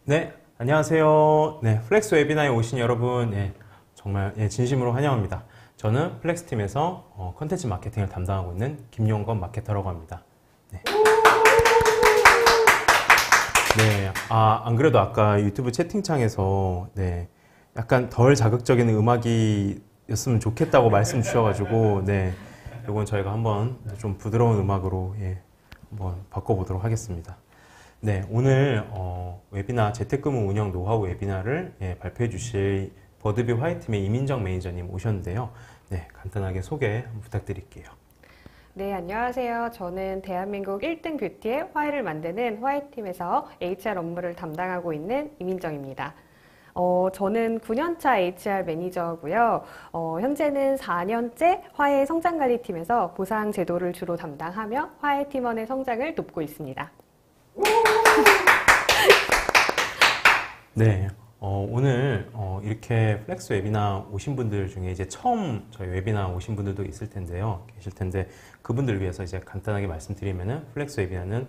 네, 안녕하세요. 네, 플렉스 웨비나에 오신 여러분, 정말 진심으로 환영합니다. 저는 플렉스팀에서 컨텐츠 마케팅을 담당하고 있는 김용건 마케터라고 합니다. 네. 네, 안 그래도 아까 유튜브 채팅창에서 약간 덜 자극적인 음악이었으면 좋겠다고 말씀 주셔가지고, 이건 저희가 한번 좀 부드러운 음악으로 한번 바꿔보도록 하겠습니다. 네, 오늘 웨비나 재택근무 운영 노하우 웨비나를 발표해 주실 버드비 화이트팀의 이민정 매니저님 오셨는데요. 네, 간단하게 소개 한번 부탁드릴게요. 네, 안녕하세요. 저는 대한민국 1등 뷰티의 화해를 만드는 화이트팀에서 HR 업무를 담당하고 있는 이민정입니다. 저는 9년차 HR 매니저고요. 현재는 4년째 화해 성장관리팀에서 보상 제도를 주로 담당하며 화해 팀원의 성장을 돕고 있습니다. 네, 오늘 이렇게 플렉스 웨비나 오신 분들 중에 이제 처음 저희 웨비나 오신 분들도 계실 텐데 그분들을 위해서 이제 간단하게 말씀드리면은 플렉스 웨비나는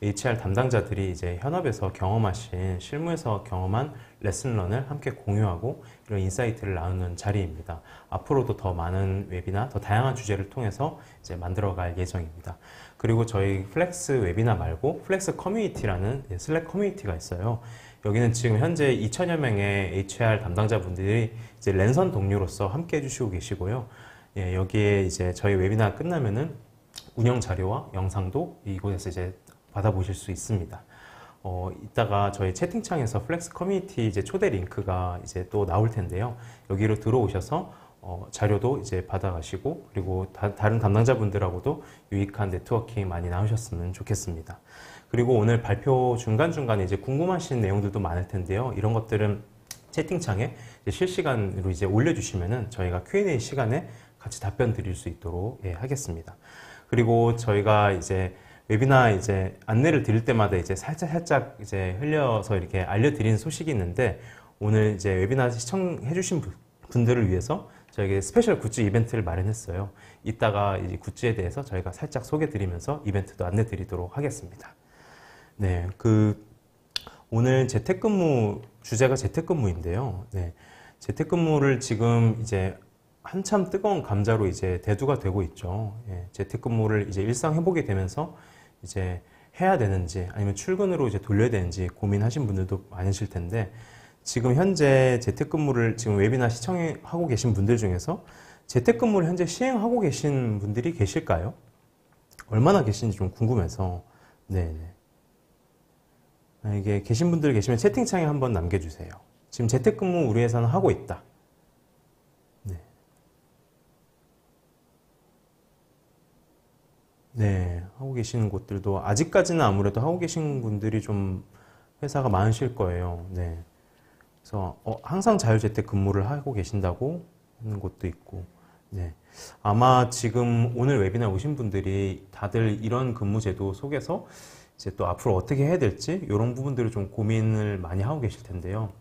HR 담당자들이 이제 현업에서 경험하신 실무에서 경험한 레슨런을 함께 공유하고 이런 인사이트를 나누는 자리입니다. 앞으로도 더 많은 웨비나, 더 다양한 주제를 통해서 이제 만들어갈 예정입니다. 그리고 저희 플렉스 웨비나 말고 플렉스 커뮤니티라는 슬랙 커뮤니티가 있어요. 여기는 지금 현재 2,000여 명의 HR 담당자분들이 이제 랜선 동료로서 함께 해주시고 계시고요. 여기에 이제 저희 웨비나 끝나면은 운영 자료와 영상도 이곳에서 이제 받아보실 수 있습니다. 이따가 저희 채팅창에서 플렉스 커뮤니티 이제 초대 링크가 이제 또 나올 텐데요. 여기로 들어오셔서 자료도 이제 받아가시고 그리고 다른 담당자분들하고도 유익한 네트워킹 많이 나누셨으면 좋겠습니다. 그리고 오늘 발표 중간중간에 이제 궁금하신 내용들도 많을 텐데요. 이런 것들은 채팅창에 이제 실시간으로 이제 올려주시면은 저희가 Q&A 시간에 같이 답변 드릴 수 있도록 하겠습니다. 그리고 저희가 이제 웨비나 이제 안내를 드릴 때마다 이제 살짝 이제 흘려서 이렇게 알려드리는 소식이 있는데 오늘 이제 웨비나 시청해주신 분들을 위해서 저희가 스페셜 굿즈 이벤트를 마련했어요. 이따가 이 굿즈에 대해서 저희가 살짝 소개드리면서 이벤트도 안내 드리도록 하겠습니다. 네, 오늘 재택근무, 주제가 재택근무인데요. 네, 재택근무를 지금 이제 한참 뜨거운 감자로 이제 대두가 되고 있죠. 재택근무를 이제 일상 회복이 되면서 이제 해야 되는지 아니면 출근으로 이제 돌려야 되는지 고민하신 분들도 많으실 텐데 지금 현재 재택근무를 지금 웨비나 시청하고 계신 분들 중에서 재택근무를 현재 시행하고 계신 분들이 계실까요? 얼마나 계신지 좀 궁금해서 이게 계신 분들 계시면 채팅창에 한번 남겨주세요. 지금 재택근무 우리 회사는 하고 있다. 네, 하고 계시는 곳들도 아직까지는 아무래도 하고 계신 분들이 좀 회사가 많으실 거예요. 네. 그래서 항상 자유재택 근무를 하고 계신다고 하는 곳도 있고, 네. 아마 지금 오늘 웨비나 오신 분들이 다들 이런 근무제도 속에서 이제 또 앞으로 어떻게 해야 될지 이런 부분들을 좀 고민을 많이 하고 계실 텐데요.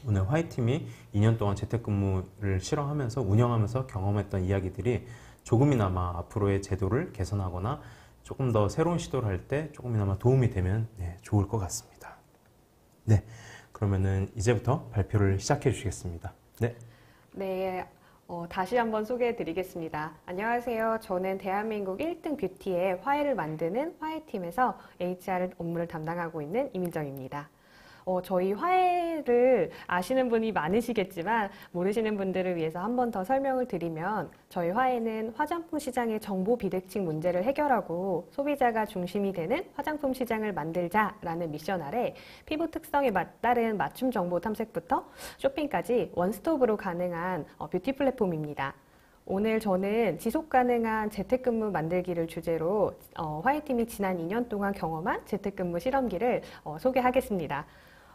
오늘 화이트팀이 2년 동안 재택근무를 실험하면서 운영하면서 경험했던 이야기들이 조금이나마 앞으로의 제도를 개선하거나 조금 더 새로운 시도를 할 때 조금이나마 도움이 되면 좋을 것 같습니다. 네, 그러면은 이제부터 발표를 시작해 주시겠습니다. 네, 다시 한번 소개해 드리겠습니다. 안녕하세요. 저는 대한민국 1등 뷰티의 화해를 만드는 화해팀에서 HR 업무를 담당하고 있는 이민정입니다. 저희 화해를 아시는 분이 많으시겠지만 모르시는 분들을 위해서 한 번 더 설명을 드리면 저희 화해는 화장품 시장의 정보 비대칭 문제를 해결하고 소비자가 중심이 되는 화장품 시장을 만들자라는 미션 아래 피부 특성에 따른 맞춤 정보 탐색부터 쇼핑까지 원스톱으로 가능한 뷰티 플랫폼입니다. 오늘 저는 지속가능한 재택근무 만들기를 주제로 화해팀이 지난 2년 동안 경험한 재택근무 실험기를 소개하겠습니다.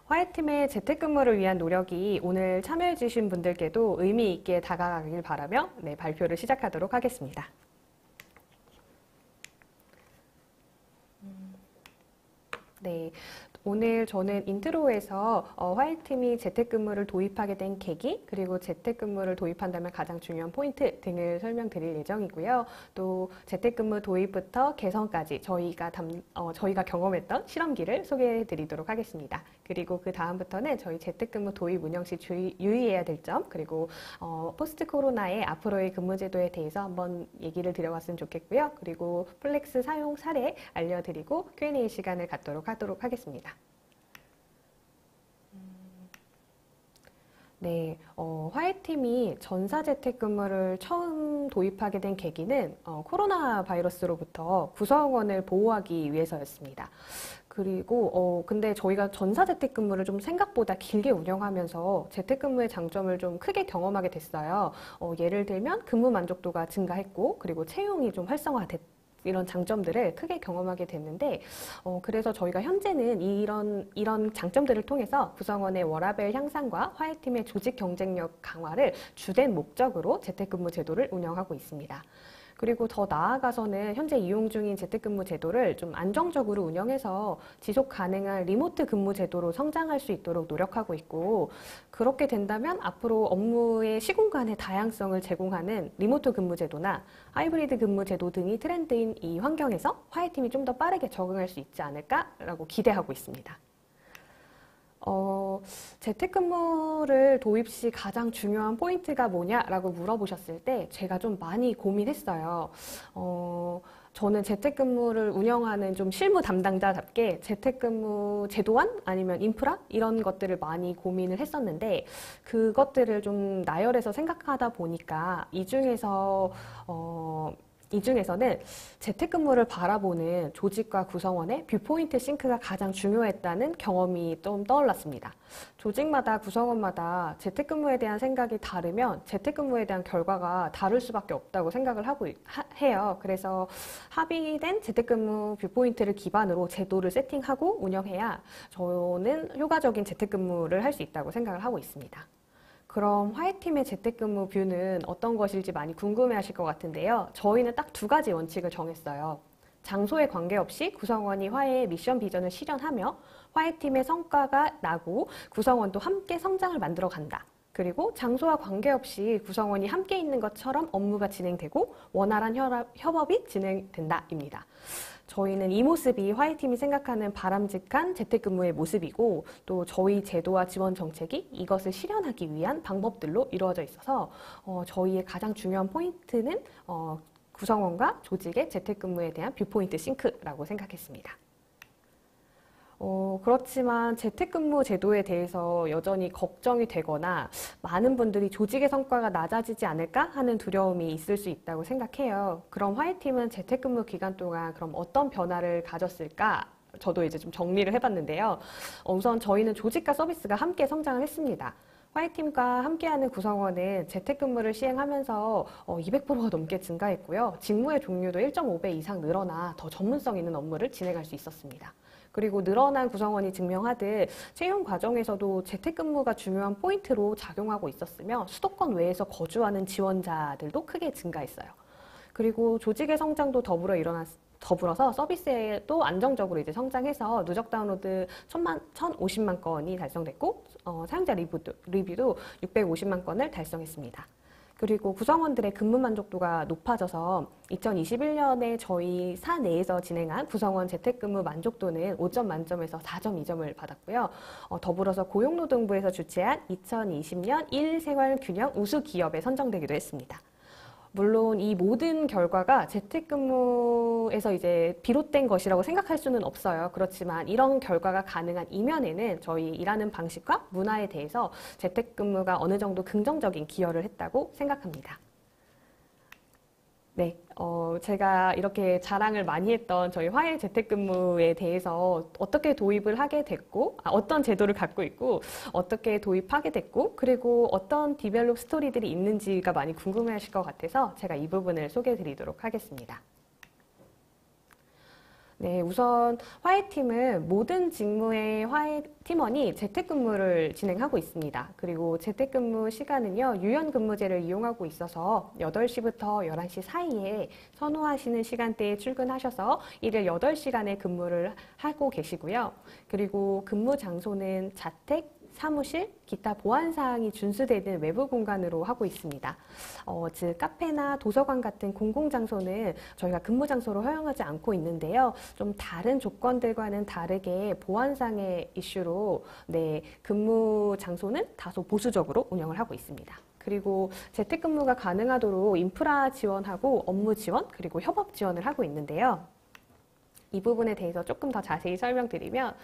화해팀의 재택근무를 위한 노력이 오늘 참여해주신 분들께도 의미 있게 다가가길 바라며 발표를 시작하도록 하겠습니다. 네, 오늘 저는 인트로에서 화해팀이 재택근무를 도입하게 된 계기, 그리고 재택근무를 도입한다면 가장 중요한 포인트 등을 설명드릴 예정이고요. 또 재택근무 도입부터 개선까지 저희가 경험했던 실험기를 소개해드리도록 하겠습니다. 그리고 그 다음부터는 저희 재택근무 도입 운영 시 유의해야 될 점, 그리고 포스트 코로나의 앞으로의 근무제도에 대해서 한번 얘기를 드려봤으면 좋겠고요. 그리고 플렉스 사용 사례 알려드리고 Q&A 시간을 갖도록 하겠습니다. 네, 화해팀이 전사재택근무를 처음 도입하게 된 계기는 코로나 바이러스로부터 구성원을 보호하기 위해서였습니다. 그리고 근데 저희가 전사재택근무를 좀 생각보다 길게 운영하면서 재택근무의 장점을 좀 크게 경험하게 됐어요. 예를 들면 근무 만족도가 증가했고, 그리고 채용이 좀 활성화됐고, 이런 장점들을 크게 경험하게 됐는데, 그래서 저희가 현재는 이런 장점들을 통해서 구성원의 워라밸 향상과 화해팀의 조직 경쟁력 강화를 주된 목적으로 재택근무 제도를 운영하고 있습니다. 그리고 더 나아가서는 현재 이용 중인 재택근무 제도를 좀 안정적으로 운영해서 지속 가능한 리모트 근무 제도로 성장할 수 있도록 노력하고 있고, 그렇게 된다면 앞으로 업무의 시공간의 다양성을 제공하는 리모트 근무 제도나 하이브리드 근무 제도 등이 트렌드인 이 환경에서 화해팀이 좀 더 빠르게 적응할 수 있지 않을까라고 기대하고 있습니다. 재택근무를 도입 시 가장 중요한 포인트가 뭐냐라고 물어보셨을 때 제가 좀 많이 고민했어요. 저는 재택근무를 운영하는 좀 실무 담당자답게 재택근무 제도안 아니면 인프라 이런 것들을 많이 고민을 했었는데, 그것들을 좀 나열해서 생각하다 보니까 이 중에서는 재택근무를 바라보는 조직과 구성원의 뷰포인트 싱크가 가장 중요했다는 경험이 좀 떠올랐습니다. 조직마다 구성원마다 재택근무에 대한 생각이 다르면 재택근무에 대한 결과가 다를 수밖에 없다고 생각을 해요. 그래서 합의된 재택근무 뷰포인트를 기반으로 제도를 세팅하고 운영해야 저는 효과적인 재택근무를 할 수 있다고 생각을 하고 있습니다. 그럼 화해팀의 재택근무 뷰는 어떤 것일지 많이 궁금해하실 것 같은데요. 저희는 딱 두 가지 원칙을 정했어요. 장소에 관계없이 구성원이 화해의 미션 비전을 실현하며 화해팀의 성과가 나고 구성원도 함께 성장을 만들어 간다. 그리고 장소와 관계없이 구성원이 함께 있는 것처럼 업무가 진행되고 원활한 협업이 진행된다입니다. 저희는 이 모습이 화해팀이 생각하는 바람직한 재택근무의 모습이고, 또 저희 제도와 지원 정책이 이것을 실현하기 위한 방법들로 이루어져 있어서 저희의 가장 중요한 포인트는 구성원과 조직의 재택근무에 대한 뷰포인트 싱크라고 생각했습니다. 그렇지만 재택근무 제도에 대해서 여전히 걱정이 되거나 많은 분들이 조직의 성과가 낮아지지 않을까 하는 두려움이 있을 수 있다고 생각해요. 그럼 화해팀은 재택근무 기간 동안 그럼 어떤 변화를 가졌을까? 저도 이제 좀 정리를 해봤는데요. 우선 저희는 조직과 서비스가 함께 성장을 했습니다. 화해팀과 함께하는 구성원은 재택근무를 시행하면서 200%가 넘게 증가했고요. 직무의 종류도 1.5배 이상 늘어나 더 전문성 있는 업무를 진행할 수 있었습니다. 그리고 늘어난 구성원이 증명하듯 채용 과정에서도 재택근무가 중요한 포인트로 작용하고 있었으며 수도권 외에서 거주하는 지원자들도 크게 증가했어요. 그리고 조직의 성장도 더불어서 서비스에도 안정적으로 이제 성장해서 누적 다운로드 1,050만 건이 달성됐고, 사용자 리뷰도 650만 건을 달성했습니다. 그리고 구성원들의 근무 만족도가 높아져서 2021년에 저희 사 내에서 진행한 구성원 재택근무 만족도는 5점 만점에서 4.2점을 받았고요. 더불어서 고용노동부에서 주최한 2020년 1생활균형 우수기업에 선정되기도 했습니다. 물론 이 모든 결과가 재택근무에서 이제 비롯된 것이라고 생각할 수는 없어요. 그렇지만 이런 결과가 가능한 이면에는 저희 일하는 방식과 문화에 대해서 재택근무가 어느 정도 긍정적인 기여를 했다고 생각합니다. 네, 제가 이렇게 자랑을 많이 했던 저희 화해 재택근무에 대해서 어떻게 도입을 하게 됐고, 어떤 제도를 갖고 있고, 어떻게 도입하게 됐고, 그리고 어떤 디벨롭 스토리들이 있는지가 많이 궁금해하실 것 같아서 제가 이 부분을 소개해 드리도록 하겠습니다. 네, 우선 화해팀은 모든 직무의 화해 팀원이 재택근무를 진행하고 있습니다. 그리고 재택근무 시간은요, 유연근무제를 이용하고 있어서 8시부터 11시 사이에 선호하시는 시간대에 출근하셔서 일일 8시간의 근무를 하고 계시고요. 그리고 근무 장소는 자택, 사무실, 기타 보안사항이 준수되는 외부 공간으로 하고 있습니다. 즉 카페나 도서관 같은 공공장소는 저희가 근무 장소로 허용하지 않고 있는데요. 좀 다른 조건들과는 다르게 보안상의 이슈로 근무 장소는 다소 보수적으로 운영을 하고 있습니다. 그리고 재택근무가 가능하도록 인프라 지원하고 업무 지원, 그리고 협업 지원을 하고 있는데요. 이 부분에 대해서 조금 더 자세히 설명드리면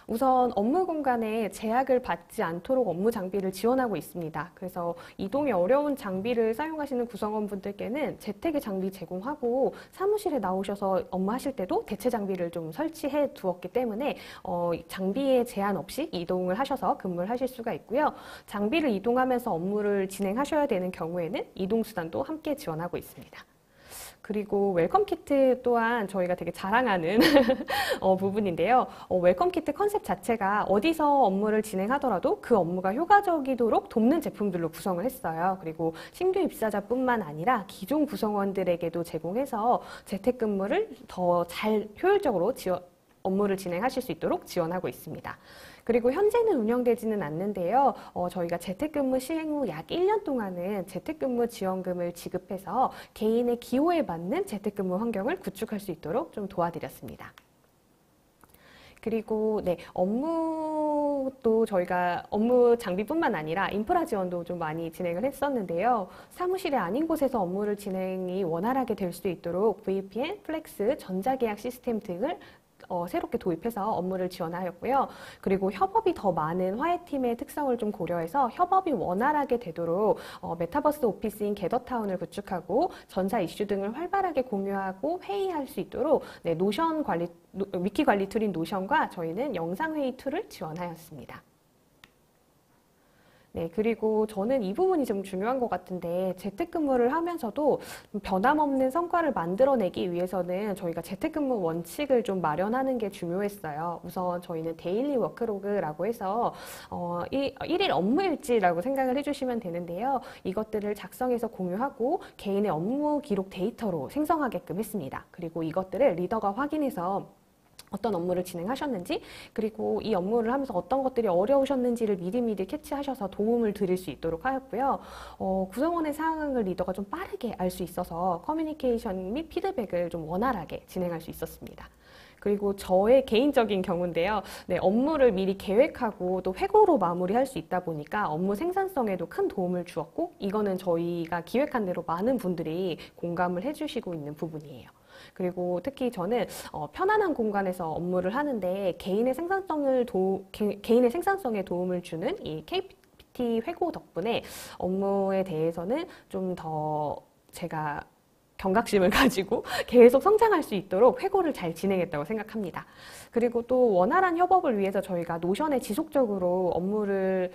우선 업무 공간에 제약을 받지 않도록 업무 장비를 지원하고 있습니다. 그래서 이동이 어려운 장비를 사용하시는 구성원분들께는 재택의 장비 제공하고 사무실에 나오셔서 업무하실 때도 대체 장비를 좀 설치해 두었기 때문에 장비에 제한 없이 이동을 하셔서 근무를 하실 수가 있고요. 장비를 이동하면서 업무를 진행하셔야 되는 경우에는 이동수단도 함께 지원하고 있습니다. 그리고 웰컴 키트 또한 저희가 되게 자랑하는 부분인데요. 웰컴 키트 컨셉 자체가 어디서 업무를 진행하더라도 그 업무가 효과적이도록 돕는 제품들로 구성을 했어요. 그리고 신규 입사자뿐만 아니라 기존 구성원들에게도 제공해서 재택근무를 더 잘 효율적으로 업무를 진행하실 수 있도록 지원하고 있습니다. 그리고 현재는 운영되지는 않는데요. 저희가 재택근무 시행 후 약 1년 동안은 재택근무 지원금을 지급해서 개인의 기호에 맞는 재택근무 환경을 구축할 수 있도록 좀 도와드렸습니다. 그리고 업무도 저희가 업무 장비뿐만 아니라 인프라 지원도 좀 많이 진행을 했었는데요. 사무실이 아닌 곳에서 업무를 진행이 원활하게 될 수 있도록 VPN, 플렉스, 전자계약 시스템 등을 새롭게 도입해서 업무를 지원하였고요. 그리고 협업이 더 많은 화해팀의 특성을 좀 고려해서 협업이 원활하게 되도록 메타버스 오피스인 게더타운을 구축하고 전사 이슈 등을 활발하게 공유하고 회의할 수 있도록 노션 관리, 위키 관리 툴인 노션과 저희는 영상회의 툴을 지원하였습니다. 네, 그리고 저는 이 부분이 좀 중요한 것 같은데 재택근무를 하면서도 변함없는 성과를 만들어내기 위해서는 저희가 재택근무 원칙을 좀 마련하는 게 중요했어요. 우선 저희는 데일리 워크로그라고 해서 1일 업무일지라고 생각을 해주시면 되는데요. 이것들을 작성해서 공유하고 개인의 업무 기록 데이터로 생성하게끔 했습니다. 그리고 이것들을 리더가 확인해서 어떤 업무를 진행하셨는지, 그리고 이 업무를 하면서 어떤 것들이 어려우셨는지를 미리미리 캐치하셔서 도움을 드릴 수 있도록 하였고요. 구성원의 상황을 리더가 좀 빠르게 알 수 있어서 커뮤니케이션 및 피드백을 좀 원활하게 진행할 수 있었습니다. 그리고 저의 개인적인 경우인데요. 업무를 미리 계획하고 또 회고로 마무리할 수 있다 보니까 업무 생산성에도 큰 도움을 주었고, 이거는 저희가 기획한 대로 많은 분들이 공감을 해주시고 있는 부분이에요. 그리고 특히 저는 편안한 공간에서 업무를 하는데 개인의 생산성에 도움을 주는 이 KPT 회고 덕분에 업무에 대해서는 좀 더 제가 경각심을 가지고 계속 성장할 수 있도록 회고를 잘 진행했다고 생각합니다. 그리고 또 원활한 협업을 위해서 저희가 노션에 지속적으로 업무를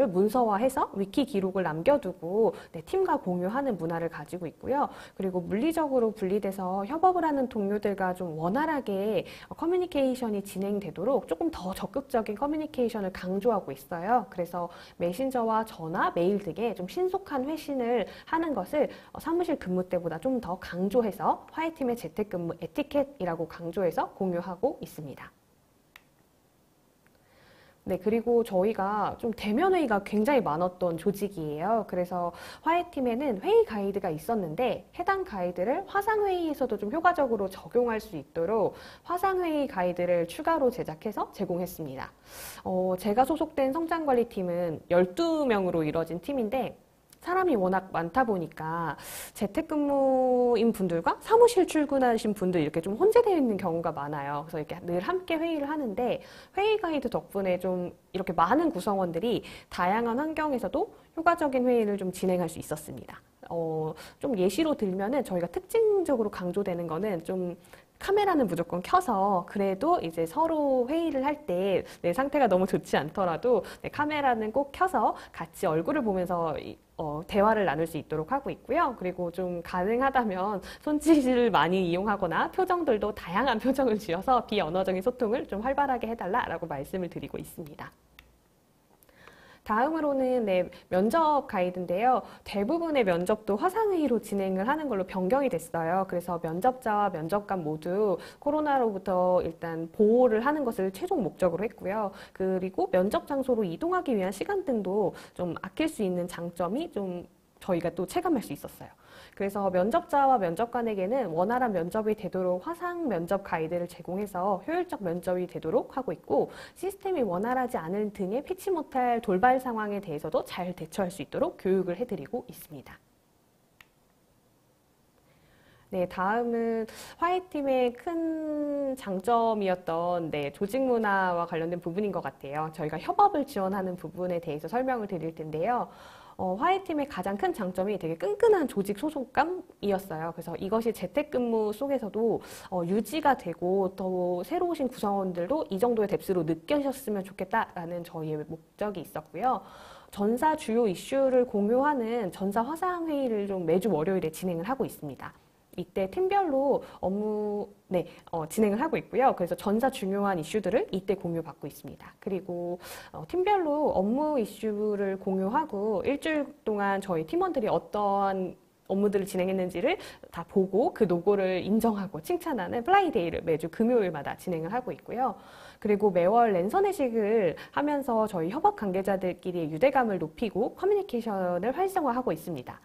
문서화해서 위키 기록을 남겨두고 팀과 공유하는 문화를 가지고 있고요. 그리고 물리적으로 분리돼서 협업을 하는 동료들과 좀 원활하게 커뮤니케이션이 진행되도록 조금 더 적극적인 커뮤니케이션을 강조하고 있어요. 그래서 메신저와 전화, 메일 등의 좀 신속한 회신을 하는 것을 사무실 근무 때보다 좀 더 강조해서 화해팀의 재택근무 에티켓이라고 강조해서 공유하고 있습니다. 네, 그리고 저희가 좀 대면 회의가 굉장히 많았던 조직이에요. 그래서 화해팀에는 회의 가이드가 있었는데 해당 가이드를 화상회의에서도 좀 효과적으로 적용할 수 있도록 화상회의 가이드를 추가로 제작해서 제공했습니다. 제가 소속된 성장관리팀은 12명으로 이루어진 팀인데 사람이 워낙 많다 보니까 재택근무인 분들과 사무실 출근하신 분들 이렇게 좀 혼재되어 있는 경우가 많아요. 그래서 이렇게 늘 함께 회의를 하는데 회의 가이드 덕분에 좀 이렇게 많은 구성원들이 다양한 환경에서도 효과적인 회의를 좀 진행할 수 있었습니다. 좀 예시로 들면은 저희가 특징적으로 강조되는 거는 좀 카메라는 무조건 켜서 그래도 이제 서로 회의를 할 때 내 상태가 너무 좋지 않더라도 카메라는 꼭 켜서 같이 얼굴을 보면서 대화를 나눌 수 있도록 하고 있고요. 그리고 좀 가능하다면 손짓을 많이 이용하거나 표정들도 다양한 표정을 지어서 비언어적인 소통을 좀 활발하게 해달라라고 말씀을 드리고 있습니다. 다음으로는 면접 가이드인데요. 대부분의 면접도 화상회의로 진행을 하는 걸로 변경이 됐어요. 그래서 면접자와 면접관 모두 코로나로부터 일단 보호를 하는 것을 최종 목적으로 했고요. 그리고 면접 장소로 이동하기 위한 시간 등도 좀 아낄 수 있는 장점이 좀 저희가 또 체감할 수 있었어요. 그래서 면접자와 면접관에게는 원활한 면접이 되도록 화상 면접 가이드를 제공해서 효율적 면접이 되도록 하고 있고, 시스템이 원활하지 않은 등의 피치 못할 돌발 상황에 대해서도 잘 대처할 수 있도록 교육을 해드리고 있습니다. 네, 다음은 화해팀의 큰 장점이었던 조직 문화와 관련된 부분인 것 같아요. 저희가 협업을 지원하는 부분에 대해서 설명을 드릴 텐데요. 화해팀의 가장 큰 장점이 되게 끈끈한 조직 소속감이었어요. 그래서 이것이 재택근무 속에서도 유지가 되고 또 새로 오신 구성원들도 이 정도의 뎁스로 느끼셨으면 좋겠다라는 저희의 목적이 있었고요. 전사 주요 이슈를 공유하는 전사 화상회의를 좀 매주 월요일에 진행을 하고 있습니다. 이때 팀별로 업무 진행을 하고 있고요. 그래서 전사 중요한 이슈들을 이때 공유받고 있습니다. 그리고 팀별로 업무 이슈를 공유하고 일주일 동안 저희 팀원들이 어떠한 업무들을 진행했는지를 다 보고 그 노고를 인정하고 칭찬하는 플라이데이를 매주 금요일마다 진행을 하고 있고요. 그리고 매월 랜선 회식을 하면서 저희 협업 관계자들끼리의 유대감을 높이고 커뮤니케이션을 활성화하고 있습니다.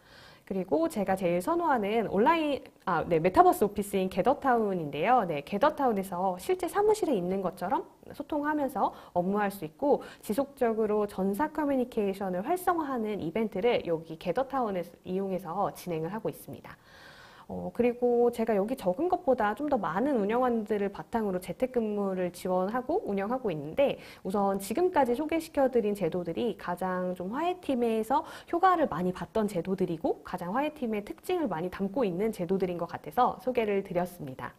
그리고 제가 제일 선호하는 메타버스 오피스인 게더타운인데요. 게더타운에서 실제 사무실에 있는 것처럼 소통하면서 업무할 수 있고 지속적으로 전사 커뮤니케이션을 활성화하는 이벤트를 여기 게더타운을 이용해서 진행을 하고 있습니다. 그리고 제가 여기 적은 것보다 좀 더 많은 운영원들을 바탕으로 재택근무를 지원하고 운영하고 있는데, 우선 지금까지 소개시켜드린 제도들이 가장 좀 화해팀에서 효과를 많이 봤던 제도들이고 가장 화해팀의 특징을 많이 담고 있는 제도들인 것 같아서 소개를 드렸습니다.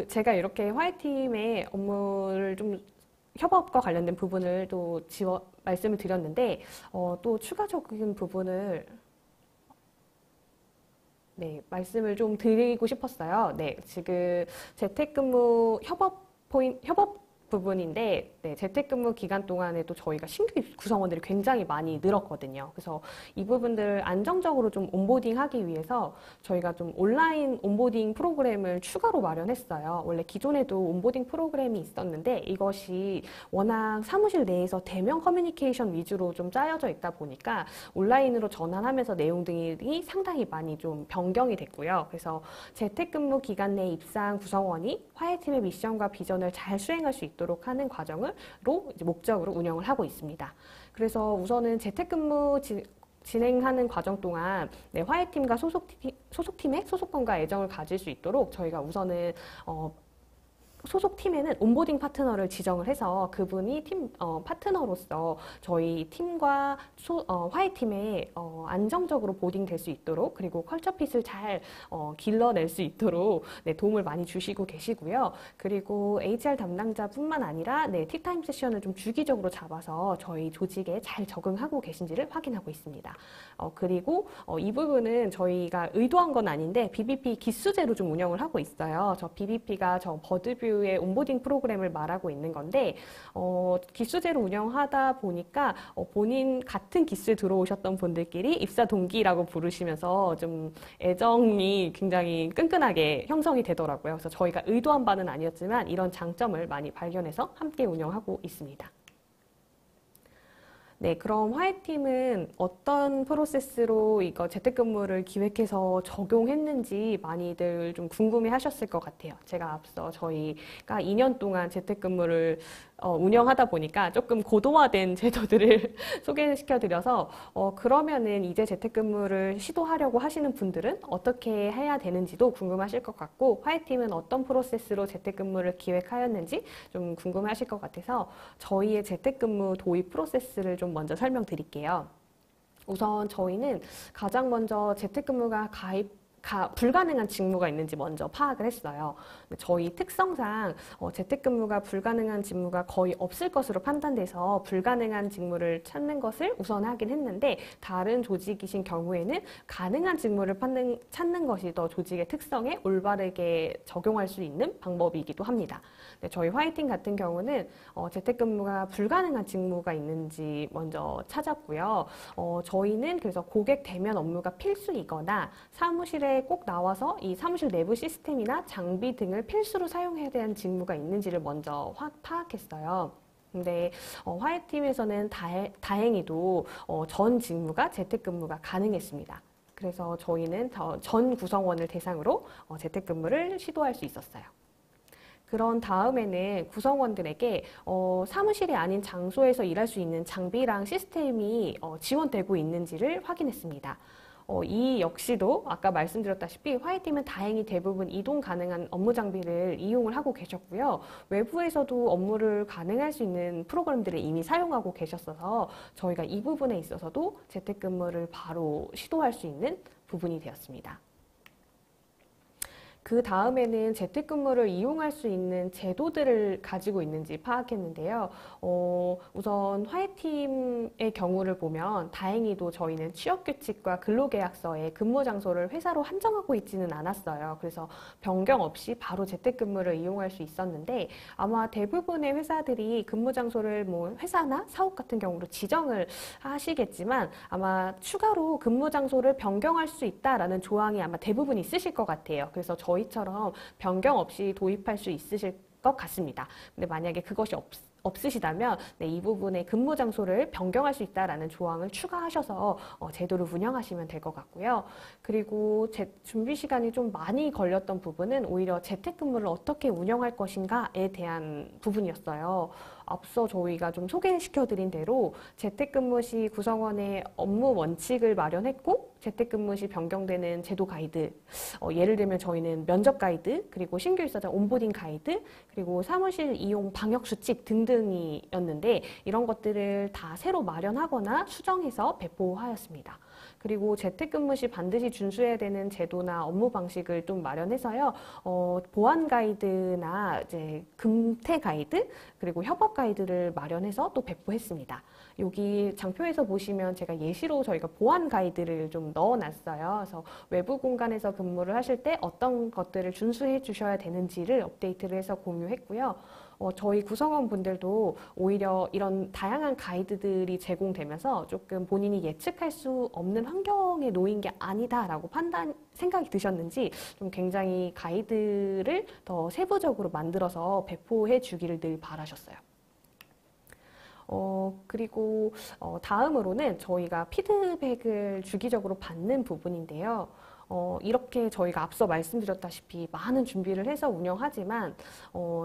제가 이렇게 화해팀의 업무를 좀 협업과 관련된 부분을 또 말씀을 드렸는데, 또 추가적인 부분을 말씀을 좀 드리고 싶었어요. 지금 재택근무 협업 부분인데, 재택근무 기간 동안에도 저희가 신규 구성원들이 굉장히 많이 늘었거든요. 그래서 이 부분들을 안정적으로 좀 온보딩하기 위해서 저희가 좀 온라인 온보딩 프로그램을 추가로 마련했어요. 원래 기존에도 온보딩 프로그램이 있었는데 이것이 워낙 사무실 내에서 대면 커뮤니케이션 위주로 좀 짜여져 있다 보니까 온라인으로 전환하면서 내용들이 상당히 많이 좀 변경이 됐고요. 그래서 재택근무 기간 내 입사한 구성원이 화해팀의 미션과 비전을 잘 수행할 수 있도록 하는 과정으로 이제 목적으로 운영을 하고 있습니다. 그래서 우선은 재택근무 진행하는 과정 동안 화해팀과 소속팀의 소속감과 애정을 가질 수 있도록 저희가 우선은 소속팀에는 온보딩 파트너를 지정을 해서 그분이 파트너로서 저희 팀과 화해팀에 안정적으로 보딩될 수 있도록, 그리고 컬처핏을 잘 길러낼 수 있도록 도움을 많이 주시고 계시고요. 그리고 HR 담당자뿐만 아니라 티타임 세션을 좀 주기적으로 잡아서 저희 조직에 잘 적응하고 계신지를 확인하고 있습니다. 그리고 이 부분은 저희가 의도한 건 아닌데 BBP 기수제로 좀 운영을 하고 있어요. 저 BBP가 버드뷰 의 온보딩 프로그램을 말하고 있는 건데, 기수제로 운영하다 보니까 본인 같은 기수에 들어오셨던 분들끼리 입사 동기라고 부르시면서 좀 애정이 굉장히 끈끈하게 형성이 되더라고요. 그래서 저희가 의도한 바는 아니었지만 이런 장점을 많이 발견해서 함께 운영하고 있습니다. 그럼 화해팀은 어떤 프로세스로 이거 재택근무를 기획해서 적용했는지 많이들 좀 궁금해 하셨을 것 같아요. 제가 앞서 저희가 2년 동안 재택근무를 운영하다 보니까 조금 고도화된 제도들을 소개시켜드려서 그러면은 이제 재택근무를 시도하려고 하시는 분들은 어떻게 해야 되는지도 궁금하실 것 같고, 화해팀은 어떤 프로세스로 재택근무를 기획하였는지 좀 궁금하실 것 같아서 저희의 재택근무 도입 프로세스를 좀 먼저 설명드릴게요. 우선 저희는 가장 먼저 재택근무가 불가능한 직무가 있는지 먼저 파악을 했어요. 저희 특성상 재택근무가 불가능한 직무가 거의 없을 것으로 판단돼서 불가능한 직무를 찾는 것을 우선 하긴 했는데, 다른 조직이신 경우에는 가능한 직무를 찾는 것이 더 조직의 특성에 올바르게 적용할 수 있는 방법이기도 합니다. 저희 화이팅 같은 경우는 재택근무가 불가능한 직무가 있는지 먼저 찾았고요. 저희는 그래서 고객 대면 업무가 필수이거나 사무실에 꼭 나와서 이 사무실 내부 시스템이나 장비 등을 필수로 사용해야 되는 직무가 있는지를 먼저 파악했어요. 근데 화이트팀에서는 다행히도 전 직무가 재택근무가 가능했습니다. 그래서 저희는 전 구성원을 대상으로 재택근무를 시도할 수 있었어요. 그런 다음에는 구성원들에게 사무실이 아닌 장소에서 일할 수 있는 장비랑 시스템이 지원되고 있는지를 확인했습니다. 이 역시도 아까 말씀드렸다시피 화이트팀은 다행히 대부분 이동 가능한 업무 장비를 이용을 하고 계셨고요. 외부에서도 업무를 가능할 수 있는 프로그램들을 이미 사용하고 계셨어서 저희가 이 부분에 있어서도 재택근무를 바로 시도할 수 있는 부분이 되었습니다. 그 다음에는 재택근무를 이용할 수 있는 제도들을 가지고 있는지 파악했는데요. 우선 화해팀의 경우를 보면 다행히도 저희는 취업규칙과 근로계약서에 근무 장소를 회사로 한정하고 있지는 않았어요. 그래서 변경 없이 바로 재택근무를 이용할 수 있었는데, 아마 대부분의 회사들이 근무 장소를 뭐 회사나 사업 같은 경우로 지정을 하시겠지만 아마 추가로 근무 장소를 변경할 수 있다라는 조항이 아마 대부분 있으실 것 같아요. 그래서 저희처럼 변경 없이 도입할 수 있으실 것 같습니다. 근데 만약에 그것이 없으시다면 이 부분의 근무 장소를 변경할 수 있다라는 조항을 추가하셔서 제도를 운영하시면 될 것 같고요. 그리고 준비 시간이 좀 많이 걸렸던 부분은 오히려 재택근무를 어떻게 운영할 것인가에 대한 부분이었어요. 앞서 저희가 좀 소개시켜드린 대로 재택근무 시 구성원의 업무 원칙을 마련했고, 재택근무 시 변경되는 제도 가이드, 예를 들면 저희는 면접 가이드, 그리고 신규 입사자 온보딩 가이드, 그리고 사무실 이용 방역 수칙 등등이었는데, 이런 것들을 다 새로 마련하거나 수정해서 배포하였습니다. 그리고 재택근무 시 반드시 준수해야 되는 제도나 업무 방식을 좀 마련해서요. 보안 가이드나 이제 금태 가이드, 그리고 협업 가이드를 마련해서 또 배포했습니다. 여기 장표에서 보시면 제가 예시로 저희가 보안 가이드를 좀 넣어놨어요. 그래서 외부 공간에서 근무를 하실 때 어떤 것들을 준수해 주셔야 되는지를 업데이트를 해서 공유했고요. 저희 구성원분들도 오히려 이런 다양한 가이드들이 제공되면서 조금 본인이 예측할 수 없는 환경에 놓인 게 아니다라고 생각이 드셨는지 좀 굉장히 가이드를 더 세부적으로 만들어서 배포해 주기를 늘 바라셨어요. 그리고 다음으로는 저희가 피드백을 주기적으로 받는 부분인데요. 이렇게 저희가 앞서 말씀드렸다시피 많은 준비를 해서 운영하지만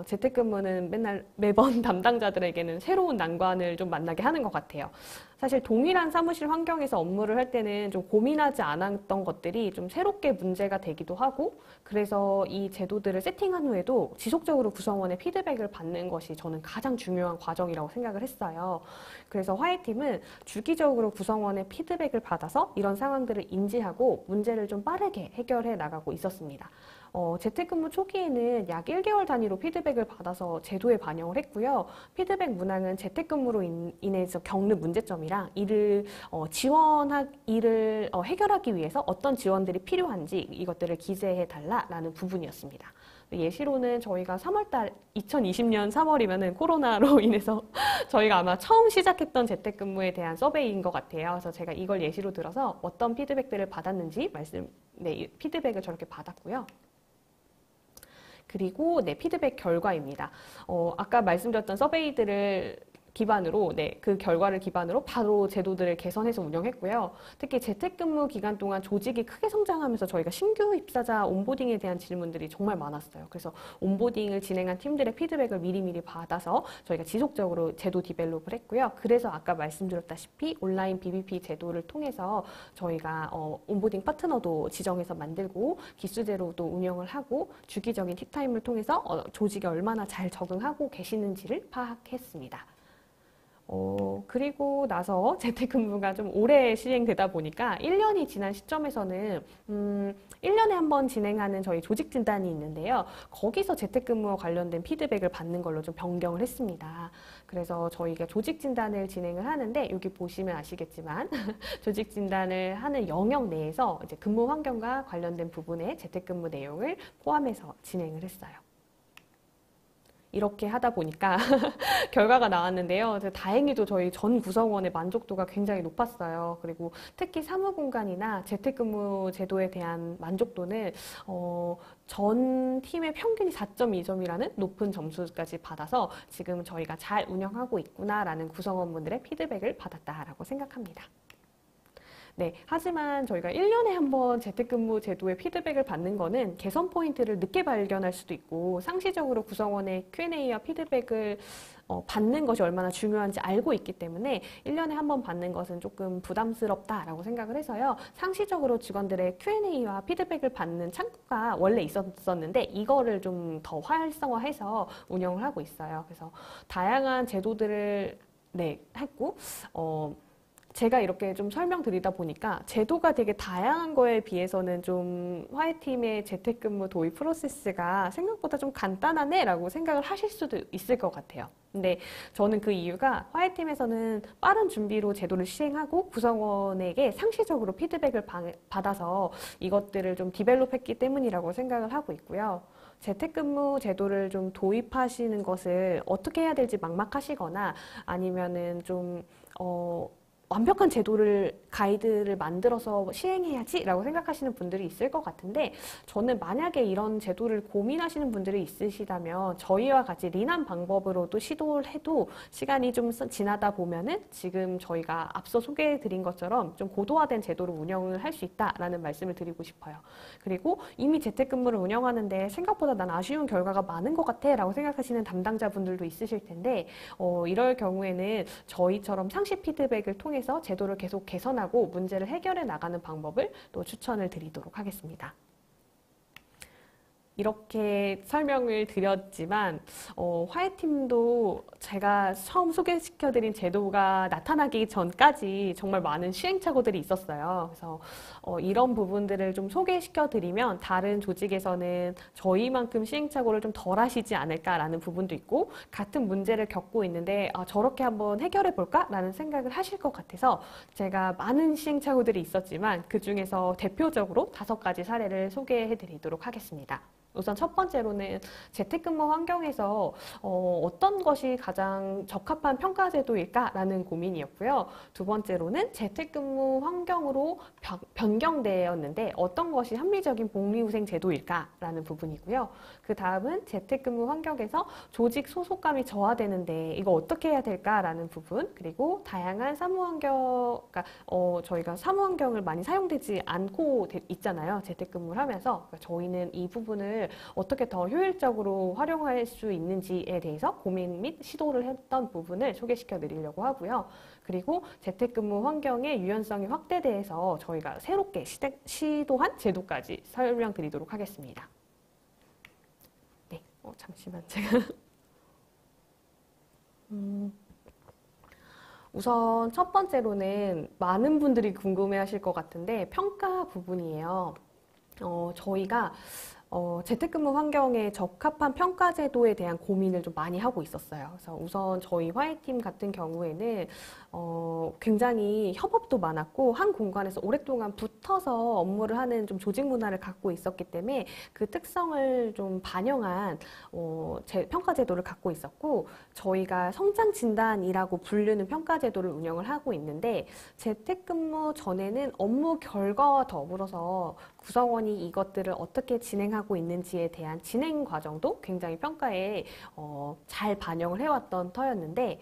재택근무는 매번 담당자들에게는 새로운 난관을 좀 만나게 하는 것 같아요. 사실 동일한 사무실 환경에서 업무를 할 때는 좀 고민하지 않았던 것들이 좀 새롭게 문제가 되기도 하고, 그래서 이 제도들을 세팅한 후에도 지속적으로 구성원의 피드백을 받는 것이 저는 가장 중요한 과정이라고 생각을 했어요. 그래서 화해팀은 주기적으로 구성원의 피드백을 받아서 이런 상황들을 인지하고 문제를 좀 빠르게 해결해 나가고 있었습니다. 재택근무 초기에는 약 1개월 단위로 피드백을 받아서 제도에 반영을 했고요. 피드백 문항은 재택근무로 인해서 겪는 문제점이랑 이를 해결하기 위해서 어떤 지원들이 필요한지 이것들을 기재해 달라라는 부분이었습니다. 예시로는 저희가 2020년 3월이면은 코로나로 인해서 저희가 아마 처음 시작했던 재택근무에 대한 서베이인 것 같아요. 그래서 제가 이걸 예시로 들어서 어떤 피드백들을 받았는지 피드백을 저렇게 받았고요. 그리고 피드백 결과입니다. 아까 말씀드렸던 서베이들을 기반으로 그 결과를 기반으로 바로 제도들을 개선해서 운영했고요. 특히 재택근무 기간 동안 조직이 크게 성장하면서 저희가 신규 입사자 온보딩에 대한 질문들이 정말 많았어요. 그래서 온보딩을 진행한 팀들의 피드백을 미리미리 받아서 저희가 지속적으로 제도 디벨롭을 했고요. 그래서 아까 말씀드렸다시피 온라인 BBP 제도를 통해서 저희가 온보딩 파트너도 지정해서 만들고 기수제로도 운영을 하고 주기적인 팁타임을 통해서 조직에 얼마나 잘 적응하고 계시는지를 파악했습니다. 그리고 나서 재택근무가 좀 오래 시행되다 보니까 1년이 지난 시점에서는 1년에 한 번 진행하는 저희 조직 진단이 있는데요. 거기서 재택근무와 관련된 피드백을 받는 걸로 좀 변경을 했습니다. 그래서 저희가 조직 진단을 진행을 하는데 여기 보시면 아시겠지만 조직 진단을 하는 영역 내에서 이제 근무 환경과 관련된 부분의 재택근무 내용을 포함해서 진행을 했어요. 이렇게 하다 보니까 결과가 나왔는데요. 다행히도 저희 전 구성원의 만족도가 굉장히 높았어요. 그리고 특히 사무공간이나 재택근무 제도에 대한 만족도는 전 팀의 평균이 4.2점이라는 높은 점수까지 받아서 지금 저희가 잘 운영하고 있구나라는 구성원분들의 피드백을 받았다라고 생각합니다. 네, 하지만 저희가 1년에 한 번 재택근무 제도의 피드백을 받는 거는 개선 포인트를 늦게 발견할 수도 있고 상시적으로 구성원의 Q&A와 피드백을 받는 것이 얼마나 중요한지 알고 있기 때문에 1년에 한 번 받는 것은 조금 부담스럽다라고 생각을 해서요. 상시적으로 직원들의 Q&A와 피드백을 받는 창구가 원래 있었는데 이거를 좀 더 활성화해서 운영을 하고 있어요. 그래서 다양한 제도들을 했고 제가 이렇게 좀 설명드리다 보니까 제도가 되게 다양한 거에 비해서는 좀 화해팀의 재택근무 도입 프로세스가 생각보다 좀 간단하네 라고 생각을 하실 수도 있을 것 같아요. 근데 저는 그 이유가 화해팀에서는 빠른 준비로 제도를 시행하고 구성원에게 상시적으로 피드백을 받아서 이것들을 좀 디벨롭했기 때문이라고 생각을 하고 있고요. 재택근무 제도를 좀 도입하시는 것을 어떻게 해야 될지 막막하시거나 아니면은 좀 완벽한 제도를 가이드를 만들어서 시행해야지 라고 생각하시는 분들이 있을 것 같은데 저는 만약에 이런 제도를 고민하시는 분들이 있으시다면 저희와 같이 린한 방법으로도 시도를 해도 시간이 좀 지나다 보면은 지금 저희가 앞서 소개해 드린 것처럼 좀 고도화된 제도로 운영을 할 수 있다라는 말씀을 드리고 싶어요. 그리고 이미 재택근무를 운영하는데 생각보다 난 아쉬운 결과가 많은 것 같아 라고 생각하시는 담당자분들도 있으실 텐데 이럴 경우에는 저희처럼 상시 피드백을 통해 제도를 계속 개선하고 문제를 해결해 나가는 방법을 또 추천을 드리도록 하겠습니다. 이렇게 설명을 드렸지만 화해팀도 제가 처음 소개시켜드린 제도가 나타나기 전까지 정말 많은 시행착오들이 있었어요. 그래서 이런 부분들을 좀 소개시켜드리면 다른 조직에서는 저희만큼 시행착오를 좀 덜 하시지 않을까라는 부분도 있고 같은 문제를 겪고 있는데 저렇게 한번 해결해 볼까라는 생각을 하실 것 같아서 제가 많은 시행착오들이 있었지만 그중에서 대표적으로 5가지 사례를 소개해드리도록 하겠습니다. 우선 첫 번째로는 재택근무 환경에서 어떤 것이 가장 적합한 평가제도일까라는 고민이었고요. 두 번째로는 재택근무 환경으로 변경되었는데 어떤 것이 합리적인 복리후생 제도일까라는 부분이고요. 그 다음은 재택근무 환경에서 조직 소속감이 저하되는데 이거 어떻게 해야 될까라는 부분, 그리고 다양한 사무환경, 그러니까 저희가 사무환경을 많이 사용되지 않고 있잖아요. 재택근무를 하면서. 그러니까 저희는 이 부분을 어떻게 더 효율적으로 활용할 수 있는지에 대해서 고민 및 시도를 했던 부분을 소개시켜 드리려고 하고요. 그리고 재택근무 환경의 유연성이 확대돼서 저희가 새롭게 시도한 제도까지 설명드리도록 하겠습니다. 네, 잠시만 제가 우선 첫 번째로는 많은 분들이 궁금해하실 것 같은데 평가 부분이에요. 저희가 재택근무 환경에 적합한 평가 제도에 대한 고민을 좀 많이 하고 있었어요. 그래서 우선 저희 화해팀 같은 경우에는 굉장히 협업도 많았고 한 공간에서 오랫동안 붙어서 업무를 하는 좀 조직 문화를 갖고 있었기 때문에 그 특성을 좀 반영한 평가 제도를 갖고 있었고 저희가 성장 진단이라고 부르는 평가 제도를 운영을 하고 있는데 재택근무 전에는 업무 결과와 더불어서 구성원이 이것들을 어떻게 진행하고 있는지에 대한 진행 과정도 굉장히 평가에 잘 반영을 해왔던 터였는데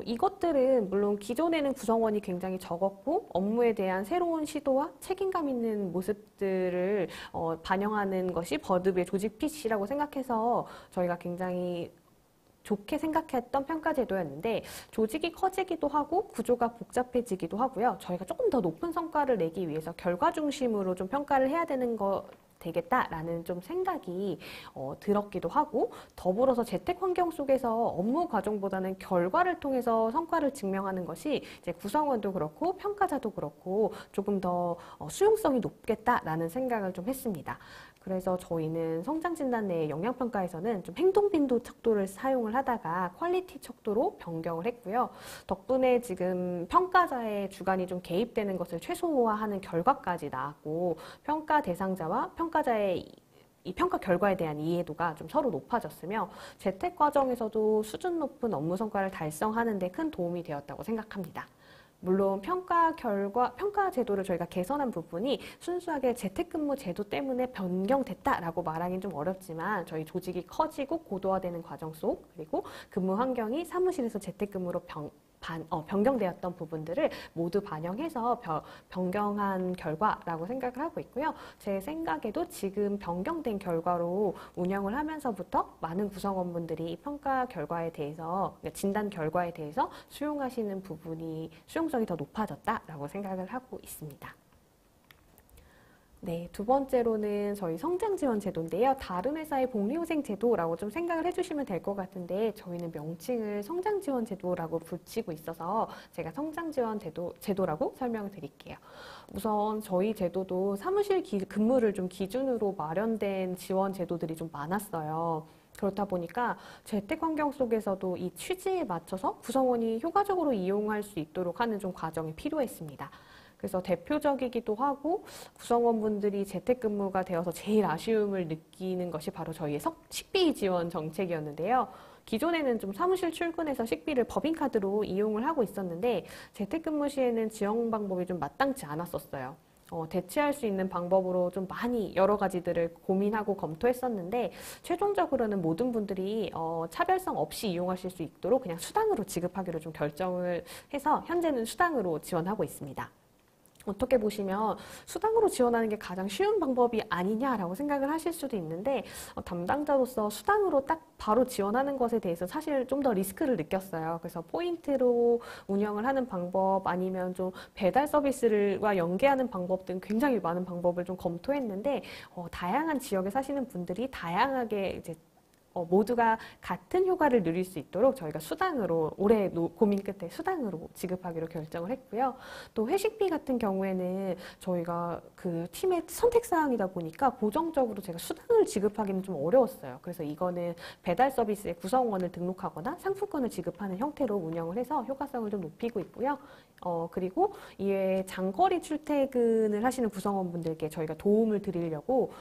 이것들은 물론 기존에는 구성원이 굉장히 적었고 업무에 대한 새로운 시도와 책임감 있는 모습들을 반영하는 것이 버드비의 조직 PC라고 생각해서 저희가 굉장히 좋게 생각했던 평가제도였는데 조직이 커지기도 하고 구조가 복잡해지기도 하고요. 저희가 조금 더 높은 성과를 내기 위해서 결과 중심으로 좀 평가를 해야 되는 것 되겠다라는 좀 생각이 들었기도 하고, 더불어서 재택 환경 속에서 업무 과정보다는 결과를 통해서 성과를 증명하는 것이 이제 구성원도 그렇고 평가자도 그렇고 조금 더 수용성이 높겠다라는 생각을 좀 했습니다. 그래서 저희는 성장진단 내 영양평가에서는 좀 행동빈도 척도를 사용을 하다가 퀄리티 척도로 변경을 했고요. 덕분에 지금 평가자의 주관이 좀 개입되는 것을 최소화하는 결과까지 나왔고, 평가 대상자와 평가자의 이 평가 결과에 대한 이해도가 좀 서로 높아졌으며, 재택 과정에서도 수준 높은 업무 성과를 달성하는 데 큰 도움이 되었다고 생각합니다. 물론 평가 제도를 저희가 개선한 부분이 순수하게 재택근무 제도 때문에 변경됐다라고 말하기는 좀 어렵지만, 저희 조직이 커지고 고도화되는 과정 속, 그리고 근무 환경이 사무실에서 재택근무로 변경되었던 부분들을 모두 반영해서 변경한 결과라고 생각을 하고 있고요. 제 생각에도 지금 변경된 결과로 운영을 하면서부터 많은 구성원분들이 평가 결과에 대해서, 진단 결과에 대해서 수용하시는 부분이 수용성이 더 높아졌다라고 생각을 하고 있습니다. 네, 두 번째로는 저희 성장지원 제도인데요. 다른 회사의 복리후생 제도라고 좀 생각을 해주시면 될 것 같은데, 저희는 명칭을 성장지원 제도라고 붙이고 있어서 제가 성장지원 제도라고 설명을 드릴게요. 우선 저희 제도도 사무실 근무를 좀 기준으로 마련된 지원 제도들이 좀 많았어요. 그렇다 보니까 재택 환경 속에서도 이 취지에 맞춰서 구성원이 효과적으로 이용할 수 있도록 하는 좀 과정이 필요했습니다. 그래서 대표적이기도 하고, 구성원분들이 재택근무가 되어서 제일 아쉬움을 느끼는 것이 바로 저희의 식비 지원 정책이었는데요. 기존에는 좀 사무실 출근해서 식비를 법인카드로 이용을 하고 있었는데, 재택근무 시에는 지원 방법이 좀 마땅치 않았었어요. 대체할 수 있는 방법으로 좀 많이 여러 가지들을 고민하고 검토했었는데, 최종적으로는 모든 분들이 차별성 없이 이용하실 수 있도록 그냥 수당으로 지급하기로 좀 결정을 해서 현재는 수당으로 지원하고 있습니다. 어떻게 보시면 수당으로 지원하는 게 가장 쉬운 방법이 아니냐라고 생각을 하실 수도 있는데, 담당자로서 수당으로 딱 바로 지원하는 것에 대해서 사실 좀 더 리스크를 느꼈어요. 그래서 포인트로 운영을 하는 방법, 아니면 좀 배달 서비스와 연계하는 방법 등 굉장히 많은 방법을 좀 검토했는데, 다양한 지역에 사시는 분들이 다양하게 이제 모두가 같은 효과를 누릴 수 있도록 저희가 수당으로, 올해 고민 끝에 수당으로 지급하기로 결정을 했고요. 또 회식비 같은 경우에는 저희가 그 팀의 선택사항이다 보니까 고정적으로 제가 수당을 지급하기는 좀 어려웠어요. 그래서 이거는 배달 서비스에 구성원을 등록하거나 상품권을 지급하는 형태로 운영을 해서 효과성을 좀 높이고 있고요. 그리고 이외에 장거리 출퇴근을 하시는 구성원분들께 저희가 도움을 드리려고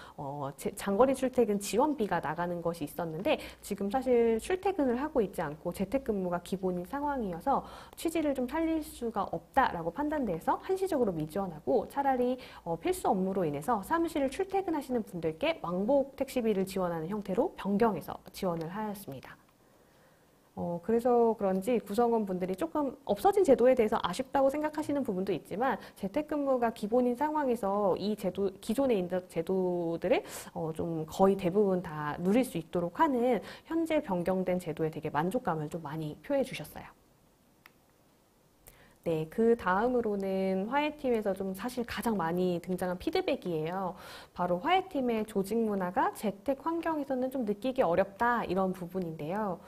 장거리 출퇴근 지원비가 나가는 것이 있었는데, 지금 사실 출퇴근을 하고 있지 않고 재택근무가 기본인 상황이어서 취지를 좀 살릴 수가 없다라고 판단돼서 한시적으로 미지원하고, 차라리 필수 업무로 인해서 사무실을 출퇴근하시는 분들께 왕복 택시비를 지원하는 형태로 변경해서 지원을 하였습니다. 그래서 그런지 구성원분들이 조금 없어진 제도에 대해서 아쉽다고 생각하시는 부분도 있지만, 재택근무가 기본인 상황에서 이 기존에 있는 제도들을 좀 거의 대부분 다 누릴 수 있도록 하는 현재 변경된 제도에 되게 만족감을 좀 많이 표해 주셨어요. 네, 그 다음으로는 화해팀에서 좀 사실 가장 많이 등장한 피드백이에요. 바로 화해팀의 조직 문화가 재택 환경에서는 좀 느끼기 어렵다, 이런 부분인데요.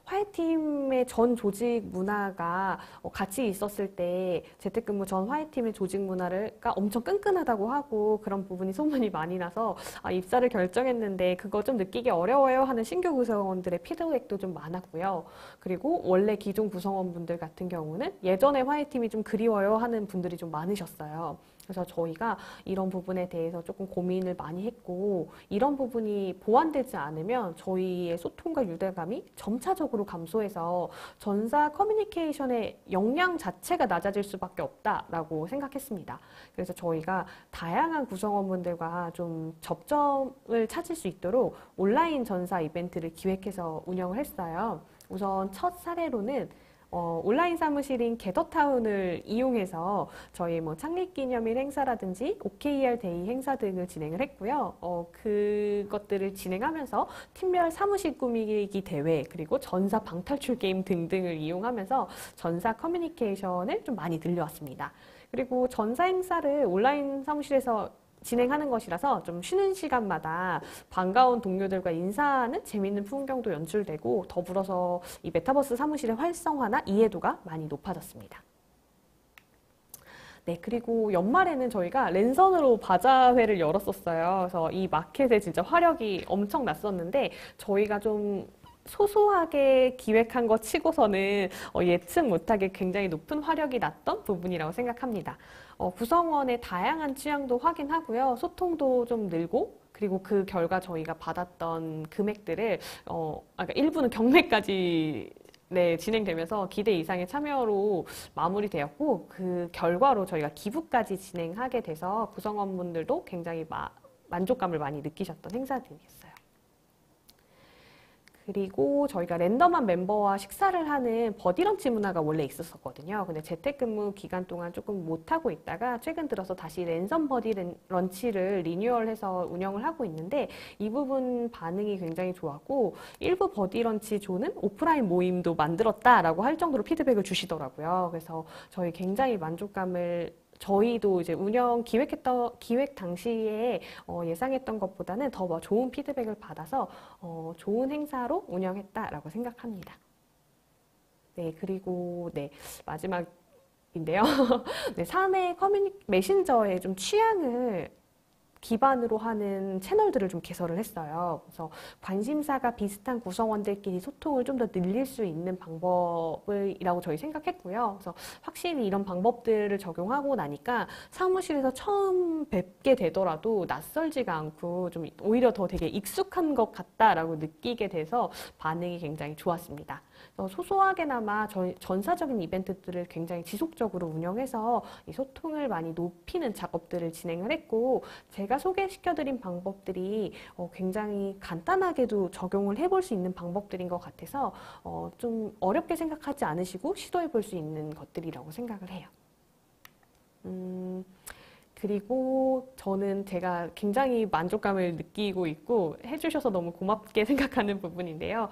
화해팀의 전 조직 문화가 같이 있었을 때 재택근무 전 화해팀의 조직 문화가 엄청 끈끈하다고 하고, 그런 부분이 소문이 많이 나서 입사를 결정했는데 그거 좀 느끼기 어려워요 하는 신규 구성원들의 피드백도 좀 많았고요. 그리고 원래 기존 구성원분들 같은 경우는 예전에 화해팀이 좀 그리워요 하는 분들이 좀 많으셨어요. 그래서 저희가 이런 부분에 대해서 조금 고민을 많이 했고, 이런 부분이 보완되지 않으면 저희의 소통과 유대감이 점차적으로 감소해서 전사 커뮤니케이션의 역량 자체가 낮아질 수밖에 없다라고 생각했습니다. 그래서 저희가 다양한 구성원분들과 좀 접점을 찾을 수 있도록 온라인 전사 이벤트를 기획해서 운영을 했어요. 우선 첫 사례로는 온라인 사무실인 게더타운을 이용해서 저희 창립기념일 행사라든지 OKR 데이 행사 등을 진행을 했고요. 그것들을 진행하면서 팀별 사무실 꾸미기 대회, 그리고 전사 방탈출 게임 등등을 이용하면서 전사 커뮤니케이션을 좀 많이 늘려왔습니다. 그리고 전사 행사를 온라인 사무실에서 진행하는 것이라서 좀 쉬는 시간마다 반가운 동료들과 인사하는 재미있는 풍경도 연출되고 더불어서 이 메타버스 사무실의 활성화나 이해도가 많이 높아졌습니다. 네, 그리고 연말에는 저희가 랜선으로 바자회를 열었었어요. 그래서 이 마켓에 진짜 화력이 엄청 났었는데 저희가 좀 소소하게 기획한 것 치고서는 예측 못하게 굉장히 높은 화력이 났던 부분이라고 생각합니다. 구성원의 다양한 취향도 확인하고요. 소통도 좀 늘고 그리고 그 결과 저희가 받았던 금액들을 그러니까 일부는 경매까지 네, 진행되면서 기대 이상의 참여로 마무리되었고 그 결과로 저희가 기부까지 진행하게 돼서 구성원분들도 굉장히 만족감을 많이 느끼셨던 행사들이었어요. 그리고 저희가 랜덤한 멤버와 식사를 하는 버디런치 문화가 원래 있었거든요. 근데 재택근무 기간 동안 조금 못하고 있다가 최근 들어서 다시 랜선 버디런치를 리뉴얼해서 운영을 하고 있는데 이 부분 반응이 굉장히 좋았고 일부 버디런치 조는 오프라인 모임도 만들었다라고 할 정도로 피드백을 주시더라고요. 그래서 저희 굉장히 만족감을 저희도 이제 기획 당시에 예상했던 것보다는 더 좋은 피드백을 받아서 좋은 행사로 운영했다라고 생각합니다. 네, 그리고 네, 마지막인데요. 네, 사내 메신저의 좀 취향을 기반으로 하는 채널들을 좀 개설을 했어요. 그래서 관심사가 비슷한 구성원들끼리 소통을 좀 더 늘릴 수 있는 방법이라고 저희 생각했고요. 그래서 확실히 이런 방법들을 적용하고 나니까 사무실에서 처음 뵙게 되더라도 낯설지가 않고 좀 오히려 더 되게 익숙한 것 같다라고 느끼게 돼서 반응이 굉장히 좋았습니다. 소소하게나마 전사적인 이벤트들을 굉장히 지속적으로 운영해서 이 소통을 많이 높이는 작업들을 진행을 했고 제가 소개시켜드린 방법들이 굉장히 간단하게도 적용을 해볼 수 있는 방법들인 것 같아서 좀 어렵게 생각하지 않으시고 시도해볼 수 있는 것들이라고 생각을 해요. 그리고 저는 제가 굉장히 만족감을 느끼고 있고 해주셔서 너무 고맙게 생각하는 부분인데요.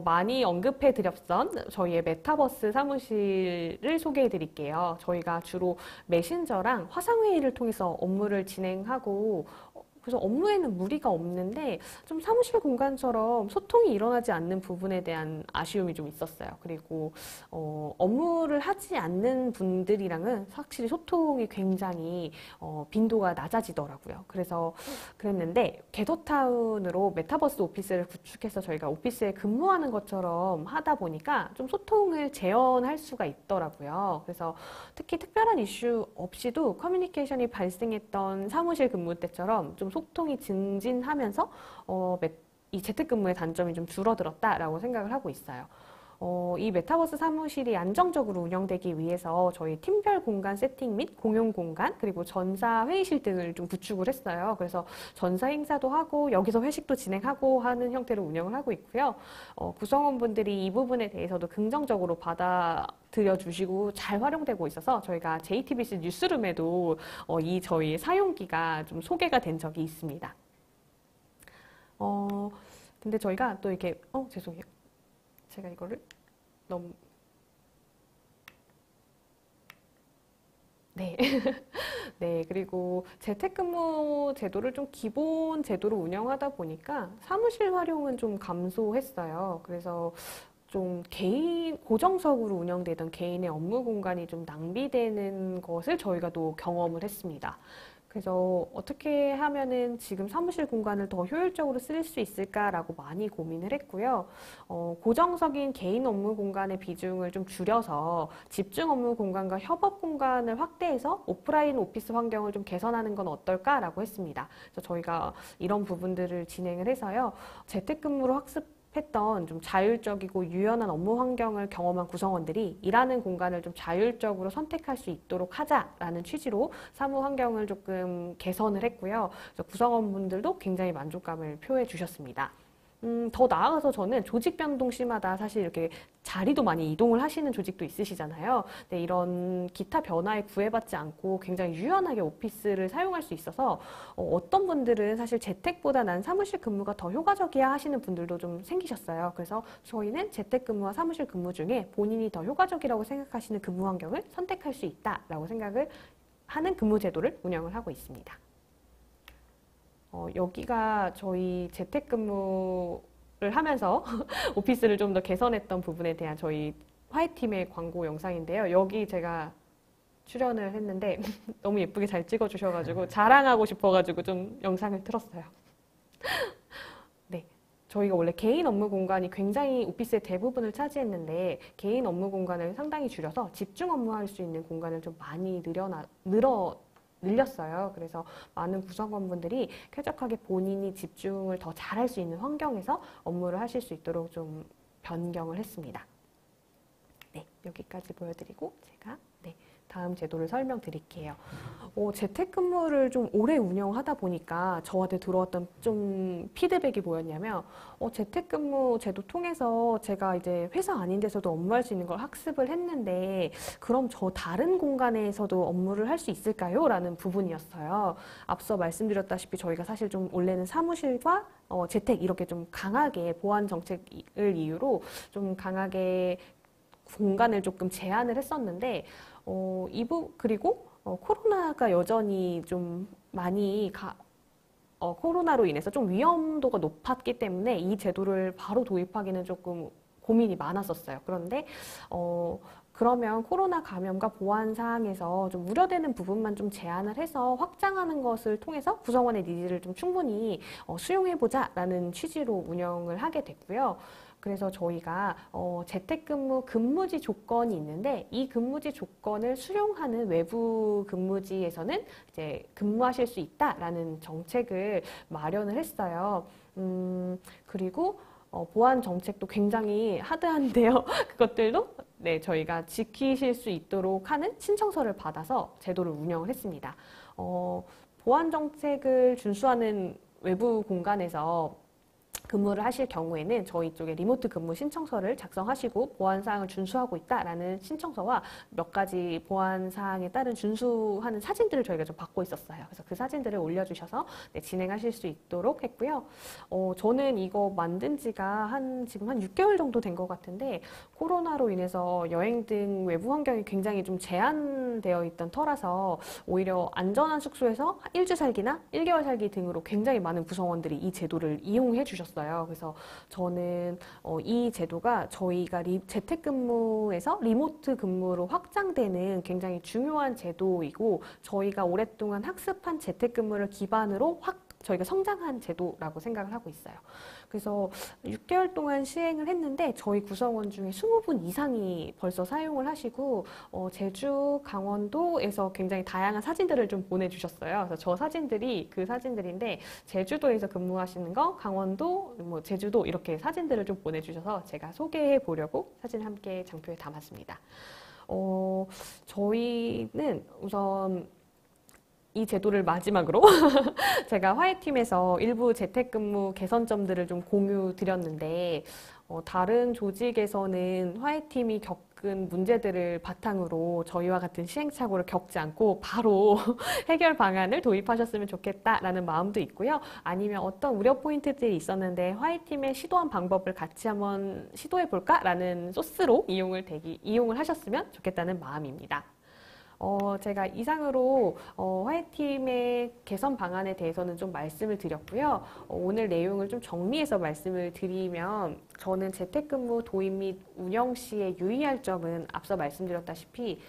많이 언급해 드렸던 저희의 메타버스 사무실을 소개해 드릴게요. 저희가 주로 메신저랑 화상회의를 통해서 업무를 진행하고 그래서 업무에는 무리가 없는데 좀 사무실 공간처럼 소통이 일어나지 않는 부분에 대한 아쉬움이 좀 있었어요. 그리고 업무를 하지 않는 분들이랑은 확실히 소통이 굉장히 빈도가 낮아지더라고요. 그래서 그랬는데 겟워타운으로 메타버스 오피스를 구축해서 저희가 오피스에 근무하는 것처럼 하다 보니까 좀 소통을 재현할 수가 있더라고요. 그래서 특히 특별한 이슈 없이도 커뮤니케이션이 발생했던 사무실 근무 때처럼 좀 소통이 증진하면서 이 재택근무의 단점이 좀 줄어들었다라고 생각을 하고 있어요. 이 메타버스 사무실이 안정적으로 운영되기 위해서 저희 팀별 공간 세팅 및 공용 공간 그리고 전사 회의실 등을 좀 구축을 했어요. 그래서 전사 행사도 하고 여기서 회식도 진행하고 하는 형태로 운영을 하고 있고요. 구성원분들이 이 부분에 대해서도 긍정적으로 받아들여 주시고 잘 활용되고 있어서 저희가 JTBC 뉴스룸에도 이 저희 사용기가 좀 소개가 된 적이 있습니다. 근데 저희가 또 이렇게 죄송해요. 제가 이거를 너무 네. 네, 그리고 재택근무 제도를 좀 기본 제도로 운영하다 보니까 사무실 활용은 좀 감소했어요. 그래서 좀 고정석으로 운영되던 개인의 업무 공간이 좀 낭비되는 것을 저희가 또 경험을 했습니다. 그래서 어떻게 하면은 지금 사무실 공간을 더 효율적으로 쓸 수 있을까라고 많이 고민을 했고요. 고정적인 개인 업무 공간의 비중을 좀 줄여서 집중 업무 공간과 협업 공간을 확대해서 오프라인 오피스 환경을 좀 개선하는 건 어떨까라고 했습니다. 그래서 저희가 이런 부분들을 진행을 해서요. 재택근무로 했던 좀 자율적이고 유연한 업무 환경을 경험한 구성원들이 일하는 공간을 좀 자율적으로 선택할 수 있도록 하자라는 취지로 사무 환경을 조금 개선을 했고요. 그래서 구성원분들도 굉장히 만족감을 표해 주셨습니다. 더 나아가서 저는 조직 변동 시마다 사실 이렇게 자리도 많이 이동을 하시는 조직도 있으시잖아요. 근데 이런 기타 변화에 구애받지 않고 굉장히 유연하게 오피스를 사용할 수 있어서 어떤 분들은 사실 재택보다 난 사무실 근무가 더 효과적이야 하시는 분들도 좀 생기셨어요. 그래서 저희는 재택근무와 사무실 근무 중에 본인이 더 효과적이라고 생각하시는 근무 환경을 선택할 수 있다라고 생각을 하는 근무 제도를 운영을 하고 있습니다. 여기가 저희 재택근무를 하면서 오피스를 좀 더 개선했던 부분에 대한 저희 화해팀의 광고 영상인데요. 여기 제가 출연을 했는데 너무 예쁘게 잘 찍어주셔가지고 자랑하고 싶어가지고 좀 영상을 틀었어요. 네, 저희가 원래 개인 업무 공간이 굉장히 오피스의 대부분을 차지했는데 개인 업무 공간을 상당히 줄여서 집중 업무할 수 있는 공간을 좀 많이 늘렸어요. 그래서 많은 구성원분들이 쾌적하게 본인이 집중을 더 잘할 수 있는 환경에서 업무를 하실 수 있도록 좀 변경을 했습니다. 네, 여기까지 보여드리고 제가 다음 제도를 설명드릴게요. 재택근무를 좀 오래 운영하다 보니까 저한테 들어왔던 좀 피드백이 뭐였냐면 재택근무 제도 통해서 제가 이제 회사 아닌 데서도 업무할 수 있는 걸 학습을 했는데 그럼 저 다른 공간에서도 업무를 할 수 있을까요? 라는 부분이었어요. 앞서 말씀드렸다시피 저희가 사실 좀 원래는 사무실과 재택 이렇게 좀 강하게 보안 정책을 이유로 좀 강하게 공간을 조금 제한을 했었는데 그리고 코로나가 여전히 좀 많이 코로나로 인해서 좀 위험도가 높았기 때문에 이 제도를 바로 도입하기는 조금 고민이 많았었어요. 그런데 그러면 코로나 감염과 보안 사항에서 좀 우려되는 부분만 좀 제한을 해서 확장하는 것을 통해서 구성원의 니즈를 좀 충분히 수용해보자라는 취지로 운영을 하게 됐고요. 그래서 저희가 재택근무 근무지 조건이 있는데 이 근무지 조건을 수용하는 외부 근무지에서는 이제 근무하실 수 있다라는 정책을 마련을 했어요. 그리고 보안 정책도 굉장히 하드한데요. 그것들도 저희가 지키실 수 있도록 하는 신청서를 받아서 제도를 운영을 했습니다. 보안 정책을 준수하는 외부 공간에서 근무를 하실 경우에는 저희 쪽에 리모트 근무 신청서를 작성하시고 보안사항을 준수하고 있다라는 신청서와 몇 가지 보안사항에 따른 준수하는 사진들을 저희가 좀 받고 있었어요. 그래서 그 사진들을 올려주셔서 진행하실 수 있도록 했고요. 저는 이거 만든 지가 지금 한 6개월 정도 된 것 같은데 코로나로 인해서 여행 등 외부 환경이 굉장히 좀 제한되어 있던 터라서 오히려 안전한 숙소에서 1주 살기나 1개월 살기 등으로 굉장히 많은 구성원들이 이 제도를 이용해 주셨어요. 그래서 저는 이 제도가 저희가 재택근무에서 리모트 근무로 확장되는 굉장히 중요한 제도이고 저희가 오랫동안 학습한 재택근무를 기반으로 저희가 성장한 제도라고 생각을 하고 있어요. 그래서 6개월 동안 시행을 했는데 저희 구성원 중에 20분 이상이 벌써 사용을 하시고 제주, 강원도에서 굉장히 다양한 사진들을 좀 보내주셨어요. 그래서 저 사진들이 그 사진들인데 제주도에서 근무하시는 거, 강원도, 제주도 이렇게 사진들을 좀 보내주셔서 제가 소개해 보려고 사진을 함께 장표에 담았습니다. 저희는 우선 이 제도를 마지막으로 제가 화해팀에서 일부 재택근무 개선점들을 좀 공유 드렸는데 다른 조직에서는 화해팀이 겪은 문제들을 바탕으로 저희와 같은 시행착오를 겪지 않고 바로 해결 방안을 도입하셨으면 좋겠다라는 마음도 있고요. 아니면 어떤 우려 포인트들이 있었는데 화해팀의 시도한 방법을 같이 한번 시도해볼까라는 소스로 이용을 하셨으면 좋겠다는 마음입니다. 제가 이상으로 화해팀의 개선 방안에 대해서는 좀 말씀을 드렸고요. 오늘 내용을 좀 정리해서 말씀을 드리면 저는 재택근무 도입 및 운영 시에 유의할 점은 앞서 말씀드렸다시피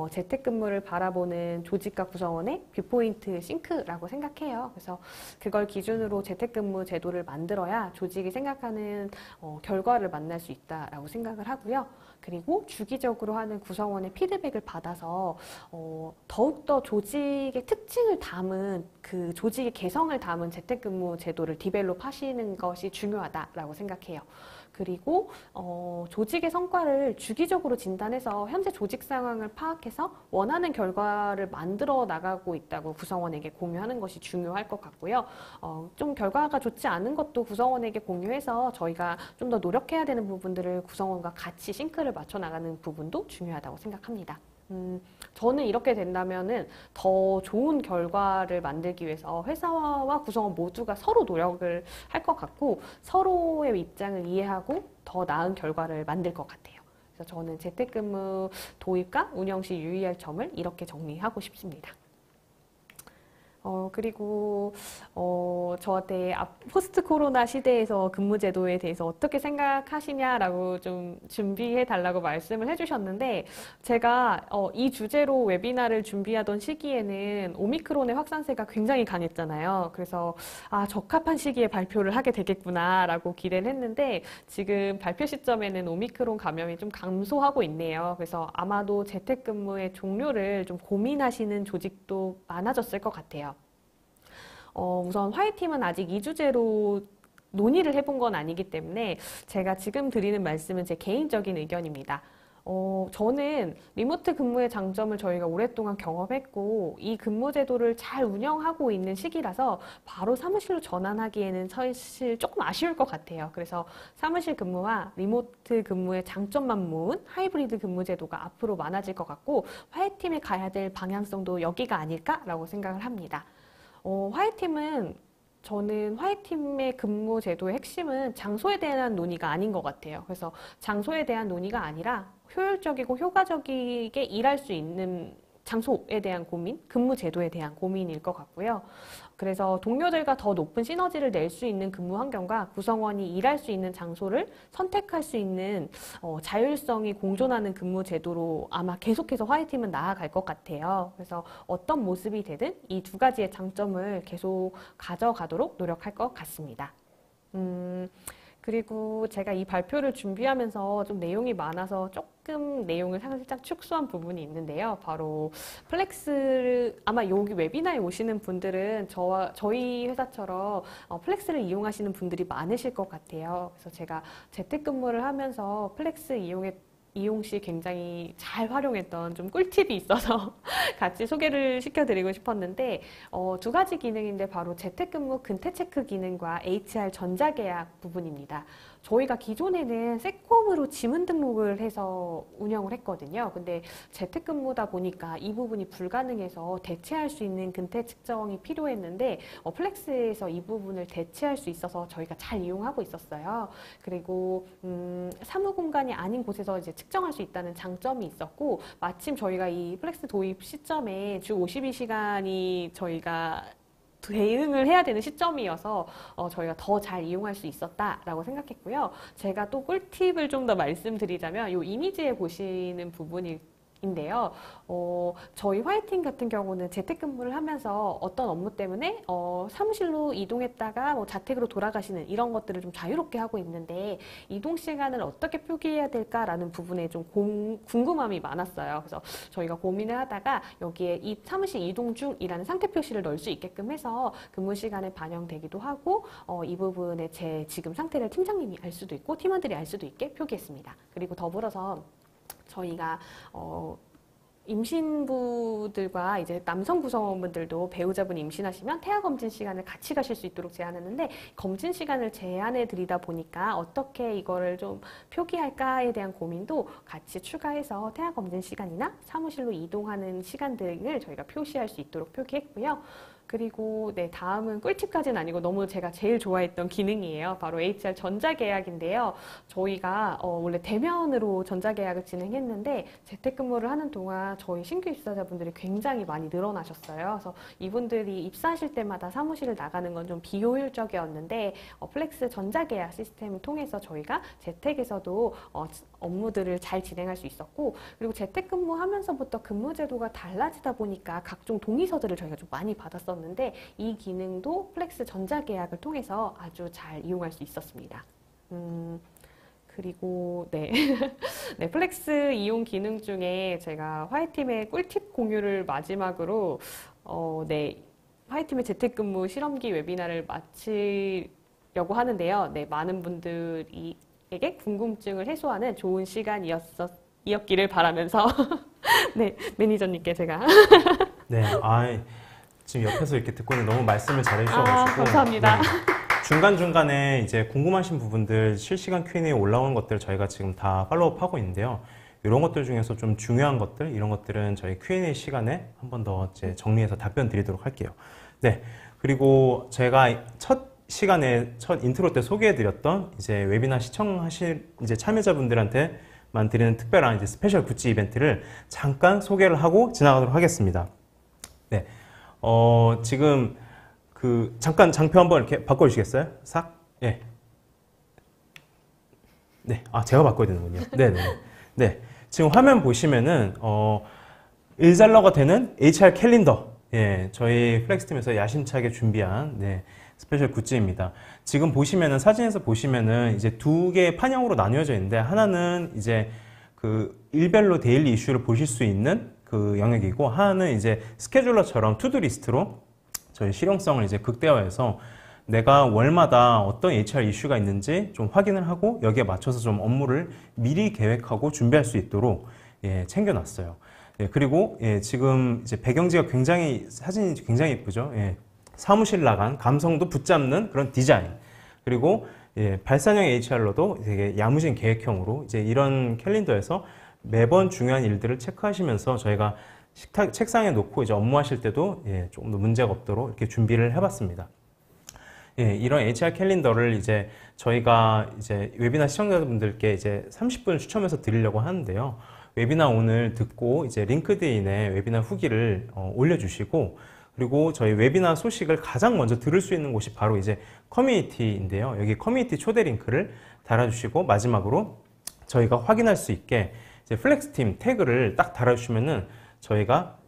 재택근무를 바라보는 조직과 구성원의 뷰포인트 싱크라고 생각해요. 그래서 그걸 기준으로 재택근무 제도를 만들어야 조직이 생각하는 결과를 만날 수 있다라고 생각을 하고요. 그리고 주기적으로 하는 구성원의 피드백을 받아서 더욱더 조직의 특징을 담은 그 조직의 개성을 담은 재택근무 제도를 디벨롭 하시는 것이 중요하다라고 생각해요. 그리고 조직의 성과를 주기적으로 진단해서 현재 조직 상황을 파악해서 원하는 결과를 만들어 나가고 있다고 구성원에게 공유하는 것이 중요할 것 같고요. 좀 결과가 좋지 않은 것도 구성원에게 공유해서 저희가 좀 더 노력해야 되는 부분들을 구성원과 같이 싱크를 맞춰 나가는 부분도 중요하다고 생각합니다. 저는 이렇게 된다면은 더 좋은 결과를 만들기 위해서 회사와 구성원 모두가 서로 노력을 할 것 같고 서로의 입장을 이해하고 더 나은 결과를 만들 것 같아요. 그래서 저는 재택근무 도입과 운영 시 유의할 점을 이렇게 정리하고 싶습니다. 그리고, 저한테 포스트 코로나 시대에서 근무 제도에 대해서 어떻게 생각하시냐라고 좀 준비해 달라고 말씀을 해주셨는데, 제가, 이 주제로 웨비나를 준비하던 시기에는 오미크론의 확산세가 굉장히 강했잖아요. 그래서, 적합한 시기에 발표를 하게 되겠구나라고 기대를 했는데, 지금 발표 시점에는 오미크론 감염이 좀 감소하고 있네요. 그래서 아마도 재택근무의 종료를 좀 고민하시는 조직도 많아졌을 것 같아요. 우선 화이트팀은 아직 이 주제로 논의를 해본 건 아니기 때문에 제가 지금 드리는 말씀은 제 개인적인 의견입니다. 저는 리모트 근무의 장점을 저희가 오랫동안 경험했고 이 근무 제도를 잘 운영하고 있는 시기라서 바로 사무실로 전환하기에는 사실 조금 아쉬울 것 같아요. 그래서 사무실 근무와 리모트 근무의 장점만 모은 하이브리드 근무 제도가 앞으로 많아질 것 같고 화이트팀이 가야 될 방향성도 여기가 아닐까라고 생각을 합니다. 화이트팀은 저는 화이트팀의 근무 제도의 핵심은 장소에 대한 논의가 아닌 것 같아요. 그래서 장소에 대한 논의가 아니라 효율적이고 효과적이게 일할 수 있는 장소에 대한 고민, 근무 제도에 대한 고민일 것 같고요. 그래서 동료들과 더 높은 시너지를 낼 수 있는 근무 환경과 구성원이 일할 수 있는 장소를 선택할 수 있는 자율성이 공존하는 근무 제도로 아마 계속해서 화이트팀은 나아갈 것 같아요. 그래서 어떤 모습이 되든 이 두 가지의 장점을 계속 가져가도록 노력할 것 같습니다. 그리고 제가 이 발표를 준비하면서 좀 내용이 많아서 조금 내용을 살짝 축소한 부분이 있는데요. 바로 플렉스, 아마 여기 웨비나에 오시는 분들은 저희 회사처럼 플렉스를 이용하시는 분들이 많으실 것 같아요. 그래서 제가 재택근무를 하면서 플렉스 이용 시 굉장히 잘 활용했던 좀 꿀팁이 있어서 같이 소개를 시켜드리고 싶었는데 두 가지 기능인데 바로 재택근무 근태 체크 기능과 HR 전자계약 부분입니다. 저희가 기존에는 세콤으로 지문 등록을 해서 운영을 했거든요. 근데 재택근무다 보니까 이 부분이 불가능해서 대체할 수 있는 근태 측정이 필요했는데 플렉스에서 이 부분을 대체할 수 있어서 저희가 잘 이용하고 있었어요. 그리고 사무 공간이 아닌 곳에서 이제 측정할 수 있다는 장점이 있었고 마침 저희가 이 플렉스 도입 시점에 주 52시간이 저희가 대응을 해야 되는 시점이어서 저희가 더 잘 이용할 수 있었다라고 생각했고요. 제가 또 꿀팁을 좀 더 말씀드리자면 이 이미지에 보시는 부분인데요. 저희 화이팅 같은 경우는 재택근무를 하면서 어떤 업무 때문에 사무실로 이동했다가 뭐 자택으로 돌아가시는 이런 것들을 좀 자유롭게 하고 있는데 이동 시간을 어떻게 표기해야 될까라는 부분에 좀 궁금함이 많았어요. 그래서 저희가 고민을 하다가 여기에 이 사무실 이동 중이라는 상태 표시를 넣을 수 있게끔 해서 근무 시간에 반영되기도 하고 이 부분에 제 지금 상태를 팀장님이 알 수도 있고 팀원들이 알 수도 있게 표기했습니다. 그리고 더불어서 저희가 임신부들과 이제 남성 구성원분들도 배우자분이 임신하시면 태아 검진 시간을 같이 가실 수 있도록 제안했는데 검진 시간을 제한해 드리다 보니까 어떻게 이거를 좀 표기할까에 대한 고민도 같이 추가해서 태아 검진 시간이나 사무실로 이동하는 시간 등을 저희가 표시할 수 있도록 표기했고요. 그리고 네, 다음은 꿀팁까지는 아니고 너무 제가 제일 좋아했던 기능이에요. 바로 HR 전자계약인데요. 저희가 원래 대면으로 전자계약을 진행했는데 재택근무를 하는 동안 저희 신규 입사자분들이 굉장히 많이 늘어나셨어요. 그래서 이분들이 입사하실 때마다 사무실을 나가는 건 좀 비효율적이었는데 플렉스 전자계약 시스템을 통해서 저희가 재택에서도 업무들을 잘 진행할 수 있었고 그리고 재택근무하면서부터 근무 제도가 달라지다 보니까 각종 동의서들을 저희가 좀 많이 받았었는데 이 기능도 플렉스 전자계약을 통해서 아주 잘 이용할 수 있었습니다. 그리고 네, 네 플렉스 이용 기능 중에 제가 화이트팀의 꿀팁 공유를 마지막으로 네 화이트팀의 재택근무 실험기 웨비나를 마치려고 하는데요. 네 많은 분들에게 궁금증을 해소하는 좋은 시간이었기를 바라면서 네 매니저님께 제가 네, 지금 옆에서 이렇게 듣고는 너무 말씀을 잘해 주셔가지고 감사합니다. 네, 중간중간에 이제 궁금하신 부분들 실시간 Q&A 올라오는 것들 저희가 지금 다 팔로우업하고 있는데요. 이런 것들 중에서 좀 중요한 것들, 이런 것들은 저희 Q&A 시간에 한 번 더 정리해서 답변 드리도록 할게요. 네, 그리고 제가 첫 인트로 때 소개해드렸던 이제 웨비나 시청하실 이제 참여자분들한테만 드리는 특별한 이제 스페셜 굿즈 이벤트를 잠깐 소개를 하고 지나가도록 하겠습니다. 네, 지금 잠깐 장표 한번 이렇게 바꿔주시겠어요? 싹? 예. 네. 제가 바꿔야 되는군요. 네네. 네. 지금 화면 보시면은, 일잘러가 되는 HR 캘린더. 예. 저희 플렉스팀에서 야심차게 준비한, 네. 스페셜 굿즈입니다. 지금 보시면은, 사진에서 보시면은, 이제 두 개의 판형으로 나뉘어져 있는데, 하나는 이제 일별로 데일리 이슈를 보실 수 있는 그 영역이고, 하나는 이제 스케줄러처럼 투두 리스트로 저희 실용성을 이제 극대화해서 내가 월마다 어떤 HR 이슈가 있는지 좀 확인을 하고 여기에 맞춰서 좀 업무를 미리 계획하고 준비할 수 있도록 예, 챙겨놨어요. 예, 그리고 예, 지금 이제 배경지가 사진이 굉장히 예쁘죠. 예, 사무실 나간 감성도 붙잡는 그런 디자인. 그리고 예, 발산형 HR로도 되게 야무진 계획형으로 이제 이런 캘린더에서 매번 중요한 일들을 체크하시면서 저희가 책상에 놓고 이제 업무하실 때도 예, 조금 더 문제가 없도록 이렇게 준비를 해봤습니다. 예, 이런 HR 캘린더를 이제 저희가 이제 웨비나 시청자분들께 이제 30분을 추첨해서 드리려고 하는데요. 웨비나 오늘 듣고 이제 링크드인에 웨비나 후기를 올려주시고 그리고 저희 웨비나 소식을 가장 먼저 들을 수 있는 곳이 바로 이제 커뮤니티인데요. 여기 커뮤니티 초대 링크를 달아주시고 마지막으로 저희가 확인할 수 있게 이제 플렉스팀 태그를 딱 달아주시면은 저희가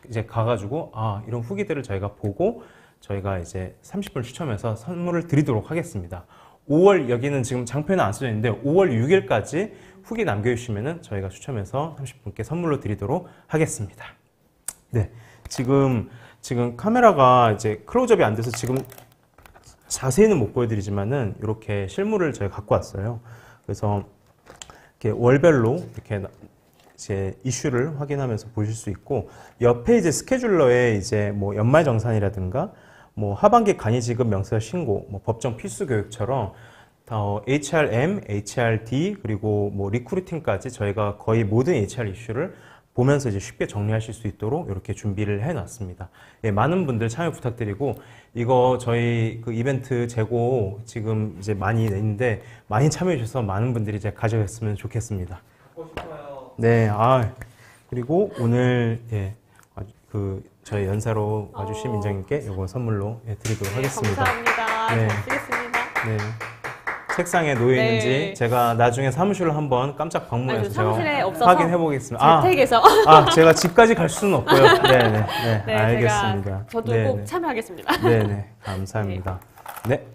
이제 가가지고 이런 후기들을 저희가 보고 저희가 이제 30분 추첨해서 선물을 드리도록 하겠습니다. 5월 여기는 지금 장표에는 안 써져 있는데 5월 6일까지 후기 남겨주시면은 저희가 추첨해서 30분께 선물로 드리도록 하겠습니다. 네, 지금 카메라가 이제 클로즈업이 안 돼서 지금 자세히는 못 보여드리지만은 이렇게 실물을 저희가 갖고 왔어요. 그래서 이렇게 월별로 이렇게 이제 이슈를 확인하면서 보실 수 있고 옆에 이제 스케줄러에 이제 뭐 연말정산이라든가 뭐 하반기 간이 지급 명세서 신고, 뭐 법정 필수 교육처럼 HRM, HRD 그리고 뭐 리크루팅까지 저희가 거의 모든 HR 이슈를 보면서 이제 쉽게 정리하실 수 있도록 이렇게 준비를 해놨습니다. 예, 많은 분들 참여 부탁드리고 이거 저희 그 이벤트 재고 지금 이제 많이 냈는데 많이 참여해 주셔서 많은 분들이 이제 가져갔으면 좋겠습니다. 네, 그리고 오늘 예, 저희 연사로 와주신 민정님께 이거 선물로 예, 드리도록 하겠습니다. 감사합니다. 네. 잘 쓰겠습니다. 네. 책상에 놓여 있는지 네. 제가 나중에 사무실로 한번 깜짝 방문해서 사무실에 없어서 확인해 보겠습니다. 재택에서 제가 집까지 갈 수는 없고요. 네네. 네, 네, 알겠습니다. 저도 네네. 꼭 참여하겠습니다. 네네. 감사합니다. 네.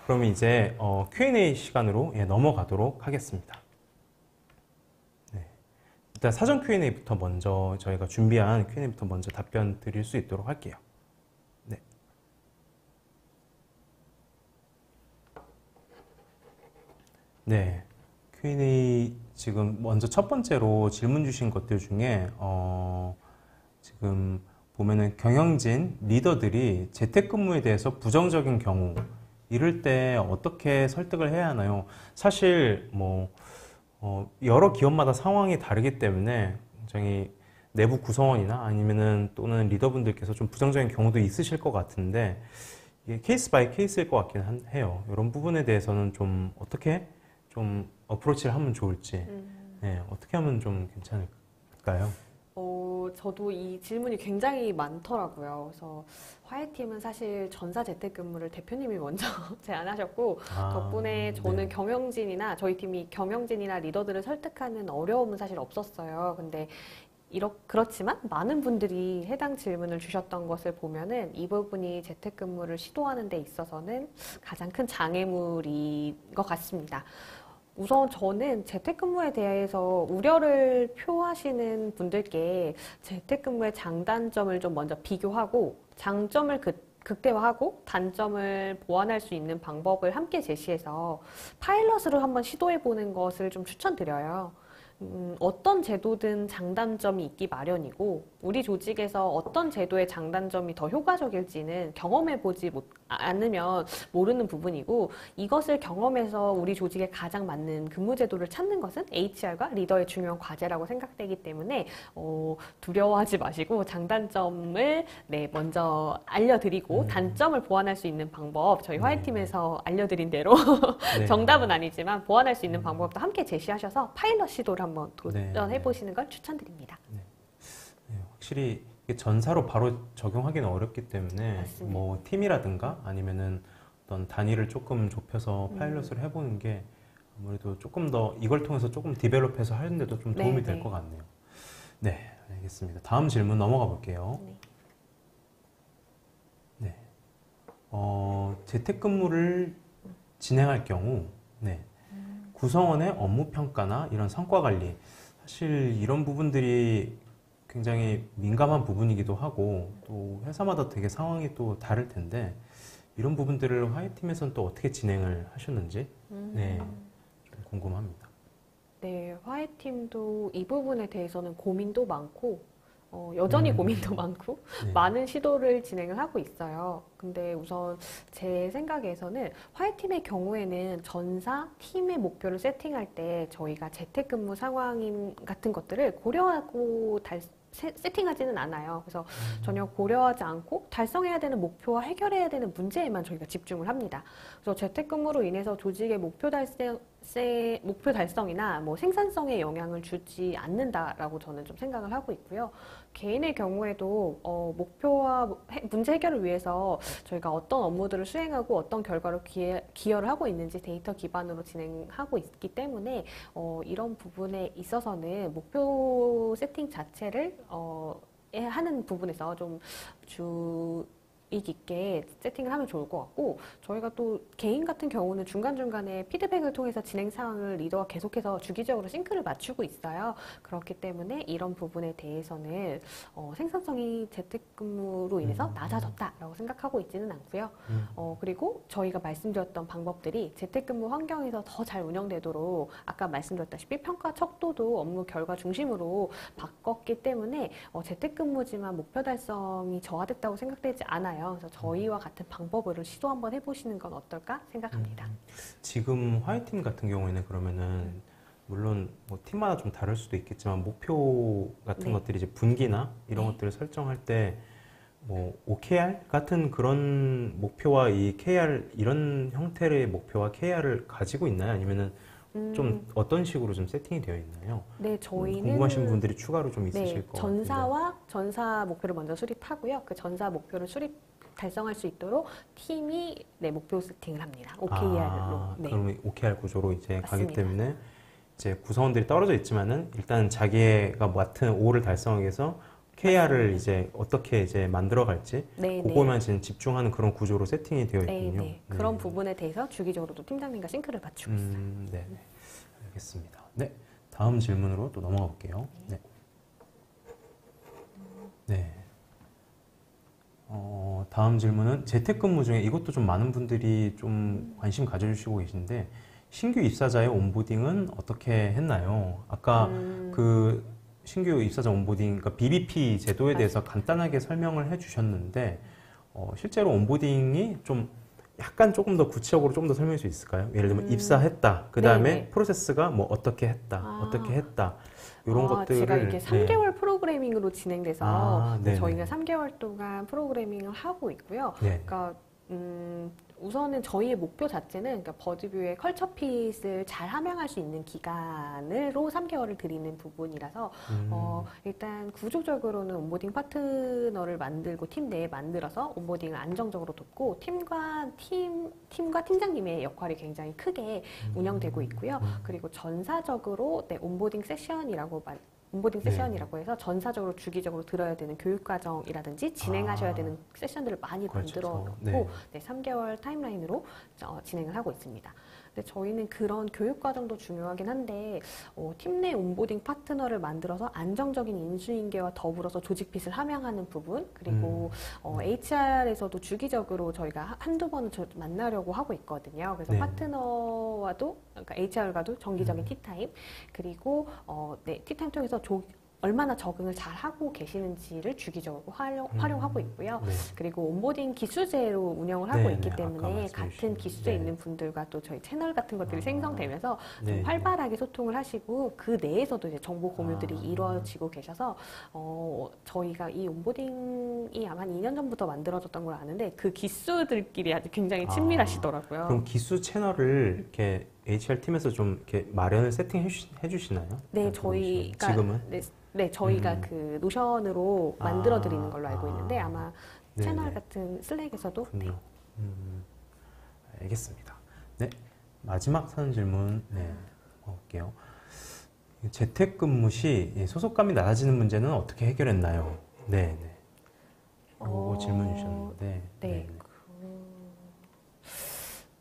그러면 이제 Q&A 시간으로 예, 넘어가도록 하겠습니다. 네. 일단 사전 Q&A부터 먼저 저희가 준비한 Q&A부터 먼저 답변 드릴 수 있도록 할게요. 네. 네. Q&A 지금 먼저 첫 번째로 질문 주신 것들 중에 지금 보면은 경영진 리더들이 재택근무에 대해서 부정적인 경우 이럴 때 어떻게 설득을 해야 하나요? 사실 뭐 여러 기업마다 상황이 다르기 때문에 굉장히 내부 구성원이나 아니면은 또는 리더분들께서 좀 부정적인 경우도 있으실 것 같은데 이게 케이스 바이 케이스일 것 같긴 해요. 이런 부분에 대해서는 좀 어떻게 좀 어프로치를 하면 좋을지 네, 어떻게 하면 좀 괜찮을까요? 저도 이 질문이 굉장히 많더라고요. 그래서 화해팀은 사실 전사 재택근무를 대표님이 먼저 제안하셨고 덕분에 저는 네. 경영진이나 저희 팀이 경영진이나 리더들을 설득하는 어려움은 사실 없었어요. 근데 그렇지만 많은 분들이 해당 질문을 주셨던 것을 보면은 이 부분이 재택근무를 시도하는 데 있어서는 가장 큰 장애물인 것 같습니다. 우선 저는 재택근무에 대해서 우려를 표하시는 분들께 재택근무의 장단점을 좀 먼저 비교하고 장점을 극대화하고 단점을 보완할 수 있는 방법을 함께 제시해서 파일럿으로 한번 시도해보는 것을 좀 추천드려요. 어떤 제도든 장단점이 있기 마련이고 우리 조직에서 어떤 제도의 장단점이 더 효과적일지는 경험해보지 않으면 모르는 부분이고 이것을 경험해서 우리 조직에 가장 맞는 근무 제도를 찾는 것은 HR과 리더의 중요한 과제라고 생각되기 때문에 두려워하지 마시고 장단점을 먼저 알려드리고 단점을 보완할 수 있는 방법 저희 화해팀에서 알려드린 대로 정답은 아니지만 보완할 수 있는 방법도 함께 제시하셔서 파일럿 시도를 한번 도전해보시는 걸 추천드립니다. 네. 네, 확실히 이게 전사로 바로 적용하기는 어렵기 때문에 맞습니다. 뭐 팀이라든가 아니면은 어떤 단위를 조금 좁혀서 파일럿을 해보는 게 아무래도 조금 더 이걸 통해서 조금 디벨롭해서 하는데도 좀 도움이 네, 될 네. 것 같네요. 네, 알겠습니다. 다음 질문 넘어가 볼게요. 네. 네. 재택근무를 진행할 경우, 네. 구성원의 업무 평가나 이런 성과 관리, 사실 이런 부분들이 굉장히 민감한 부분이기도 하고, 또 회사마다 되게 상황이 또 다를 텐데, 이런 부분들을 화이트팀에서는 또 어떻게 진행을 하셨는지, 네, 좀 궁금합니다. 네, 화해팀도 이 부분에 대해서는 고민도 많고, 여전히 고민도 많고, 네. 많은 시도를 진행을 하고 있어요. 근데 우선 제 생각에서는 화해팀의 경우에는 전사, 팀의 목표를 세팅할 때 저희가 재택근무 상황 같은 것들을 고려하고 세팅하지는 않아요. 그래서 전혀 고려하지 않고 달성해야 되는 목표와 해결해야 되는 문제에만 저희가 집중을 합니다. 그래서 재택근무로 인해서 조직의 목표 달성이나 뭐 생산성에 영향을 주지 않는다라고 저는 좀 생각을 하고 있고요. 개인의 경우에도 목표와 문제 해결을 위해서 저희가 어떤 업무들을 수행하고 어떤 결과로 기여를 하고 있는지 데이터 기반으로 진행하고 있기 때문에 이런 부분에 있어서는 목표 세팅 자체를 하는 부분에서 좀 주의 깊게 세팅을 하면 좋을 것 같고, 저희가 또 개인 같은 경우는 중간중간에 피드백을 통해서 진행 상황을 리더가 계속해서 주기적으로 싱크를 맞추고 있어요. 그렇기 때문에 이런 부분에 대해서는 생산성이 재택근무로 인해서 낮아졌다라고 생각하고 있지는 않고요. 그리고 저희가 말씀드렸던 방법들이 재택근무 환경에서 더 잘 운영되도록 아까 말씀드렸다시피 평가 척도도 업무 결과 중심으로 바꿨기 때문에 재택근무지만 목표 달성이 저하됐다고 생각되지 않아요. 그래서 저희와 같은 방법을 시도 한번 해보시는 건 어떨까 생각합니다. 지금 화이트팀 같은 경우에는 그러면은 물론 뭐 팀마다 좀 다를 수도 있겠지만 목표 같은 네. 것들이 이제 분기나 이런 네. 것들을 설정할 때 뭐 OKR 같은 그런 목표와 이 KR 이런 형태의 목표와 KR을 가지고 있나요? 아니면은 좀 어떤 식으로 좀 세팅이 되어 있나요? 네, 저희는 궁금하신 분들이 추가로 좀 있으실 네, 것 같은데. 전사 목표를 먼저 수립하고요. 그 전사 목표를 달성할 수 있도록 팀이 목표 세팅을 합니다. OKR로. 네. 그러면 OKR 구조로 이제 가기 맞습니다. 때문에 이제 구성원들이 떨어져 있지만은 일단 자기가 맡은 O를 달성하기 위해서 KR을 이제 어떻게 이제 만들어 갈지 네, 그거에만 지금 집중하는 그런 구조로 세팅이 되어 네, 있군요. 네. 그런 부분에 대해서 주기적으로 또 팀장님과 싱크를 맞추고 있어요. 네, 네. 알겠습니다. 네, 다음 질문으로 또 넘어가 볼게요. 네. 네. 다음 질문은 재택근무 중에 이것도 좀 많은 분들이 좀 관심 가져주시고 계신데 신규 입사자의 온보딩은 어떻게 했나요? 아까 그 신규 입사자 온보딩, 그러니까 BBP 제도에 대해서 간단하게 설명을 해주셨는데 실제로 온보딩이 좀 약간 조금 더 구체적으로 좀 더 설명할 수 있을까요? 예를 들면 입사했다, 그 다음에 네네. 프로세스가 뭐 어떻게 했다, 어떻게 했다 이런 것들을 제가 이게 네. 3개월 프로그래밍으로 진행돼서 네네. 저희가 3개월 동안 프로그래밍을 하고 있고요. 네. 그러니까 우선은 저희의 목표 자체는 그러니까 버드뷰의 컬처핏을 잘 함양할 수 있는 기간으로 3개월을 드리는 부분이라서 일단 구조적으로는 온보딩 파트너를 만들고 팀 내에 만들어서 온보딩을 안정적으로 돕고 팀과 팀장님의 역할이 굉장히 크게 운영되고 있고요. 그리고 전사적으로 온보딩 세션이라고 해서 전사적으로 주기적으로 들어야 되는 교육과정이라든지 진행하셔야 되는 세션들을 많이 그렇죠. 만들어 놓고 네. 3개월 타임라인으로 진행을 하고 있습니다. 근데 저희는 그런 교육과정도 중요하긴 한데 팀 내 온보딩 파트너를 만들어서 안정적인 인수인계와 더불어서 조직핏을 함양하는 부분, 그리고 HR에서도 주기적으로 저희가 한두 번은 만나려고 하고 있거든요. 그래서 네. 파트너와도, 그러니까 HR과도 정기적인 티타임, 그리고 티타임 통해서 얼마나 적응을 잘 하고 계시는지를 주기적으로 활용하고 있고요. 네. 그리고 온보딩 기수제로 운영을 하고 네, 있기 네. 아까 때문에 말씀해 같은 주신, 기수제에 네. 있는 분들과 또 저희 채널 같은 것들이 생성되면서 좀 네. 활발하게 소통을 하시고 그 내에서도 이제 정보 공유들이 이루어지고 계셔서 저희가 이 온보딩이 아마 한 2년 전부터 만들어졌던 걸 아는데 그 기수들끼리 아주 굉장히 친밀하시더라고요. 그럼 기수 채널을 이렇게 HR 팀에서 좀 이렇게 마련을 세팅해 주시나요? 네, 저희가 지금은? 네, 저희가 그 노션으로 만들어 드리는 걸로 알고 있는데 아마 채널 네네. 같은 슬랙에서도 네. 그렇군요. 알겠습니다. 네, 마지막 사는 질문 볼게요. 재택근무 시 소속감이 낮아지는 문제는 어떻게 해결했나요? 네, 네. 요거 질문 주셨는데. 네.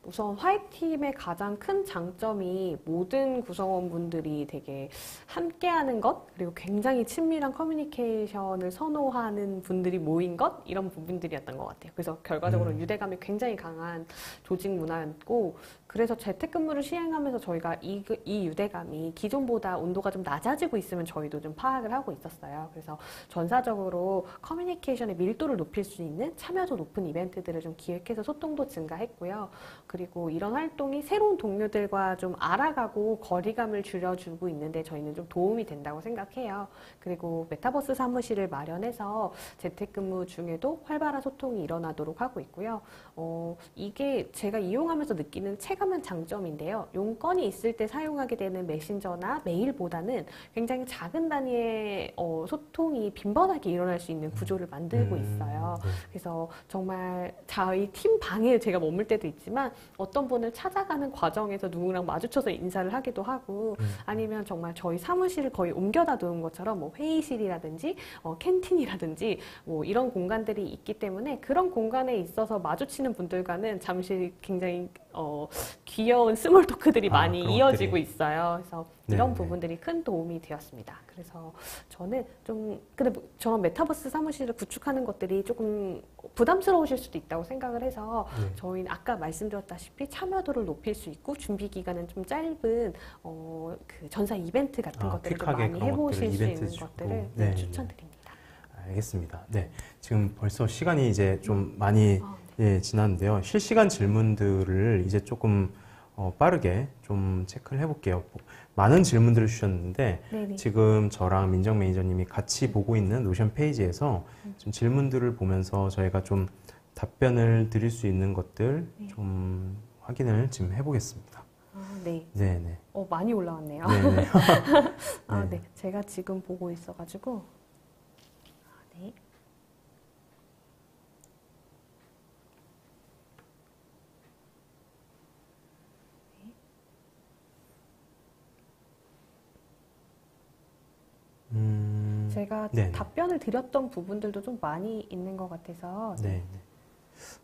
우선 화이트팀의 가장 큰 장점이 모든 구성원분들이 되게 함께하는 것, 그리고 굉장히 친밀한 커뮤니케이션을 선호하는 분들이 모인 것, 이런 부분들이었던 것 같아요. 그래서 결과적으로 유대감이 굉장히 강한 조직 문화였고, 그래서 재택근무를 시행하면서 저희가 이 유대감이 기존보다 온도가 좀 낮아지고 있으면 저희도 좀 파악을 하고 있었어요. 그래서 전사적으로 커뮤니케이션의 밀도를 높일 수 있는 참여도 높은 이벤트들을 좀 기획해서 소통도 증가했고요. 그리고 이런 활동이 새로운 동료들과 좀 알아가고 거리감을 줄여주고 있는데 저희는 좀 도움이 된다고 생각해요. 그리고 메타버스 사무실을 마련해서 재택근무 중에도 활발한 소통이 일어나도록 하고 있고요. 이게 제가 이용하면서 느끼는 체감한 장점인데요. 용건이 있을 때 사용하게 되는 메신저나 메일보다는 굉장히 작은 단위의 소통이 빈번하게 일어날 수 있는 구조를 만들고 있어요. 그래서 정말 저희 팀 방에 제가 머물 때도 있지만 어떤 분을 찾아가는 과정에서 누구랑 마주쳐서 인사를 하기도 하고 아니면 정말 저희 사무실을 거의 옮겨다 놓은 것처럼 뭐 회의실이라든지 캔틴이라든지 뭐 이런 공간들이 있기 때문에 그런 공간에 있어서 마주치는 분들과는 잠시 굉장히 귀여운 스몰 토크들이 많이 이어지고 있어요. 그래서 이런 부분들이 큰 도움이 되었습니다. 그래서 저는 근데 저런 메타버스 사무실을 구축하는 것들이 조금 부담스러우실 수도 있다고 생각을 해서 저희는 아까 말씀드렸다시피 참여도를 높일 수 있고 준비 기간은 좀 짧은 그 전사 이벤트 같은 것들을 좀 많이 해보실 수 있는 것들을 추천드립니다. 알겠습니다. 네, 지금 벌써 시간이 이제 좀 많이 지났는데요. 실시간 질문들을 이제 조금 빠르게 좀 체크를 해볼게요. 많은 질문들을 주셨는데 네네. 지금 저랑 민정 매니저님이 같이 보고 있는 노션 페이지에서 좀 질문들을 보면서 저희가 좀 답변을 드릴 수 있는 것들 좀 확인을 지금 해보겠습니다. 네. 네네. 많이 올라왔네요. 네네. 네. 제가 지금 보고 있어가지고. 네. 제가 네네. 답변을 드렸던 부분들도 좀 많이 있는 것 같아서. 네.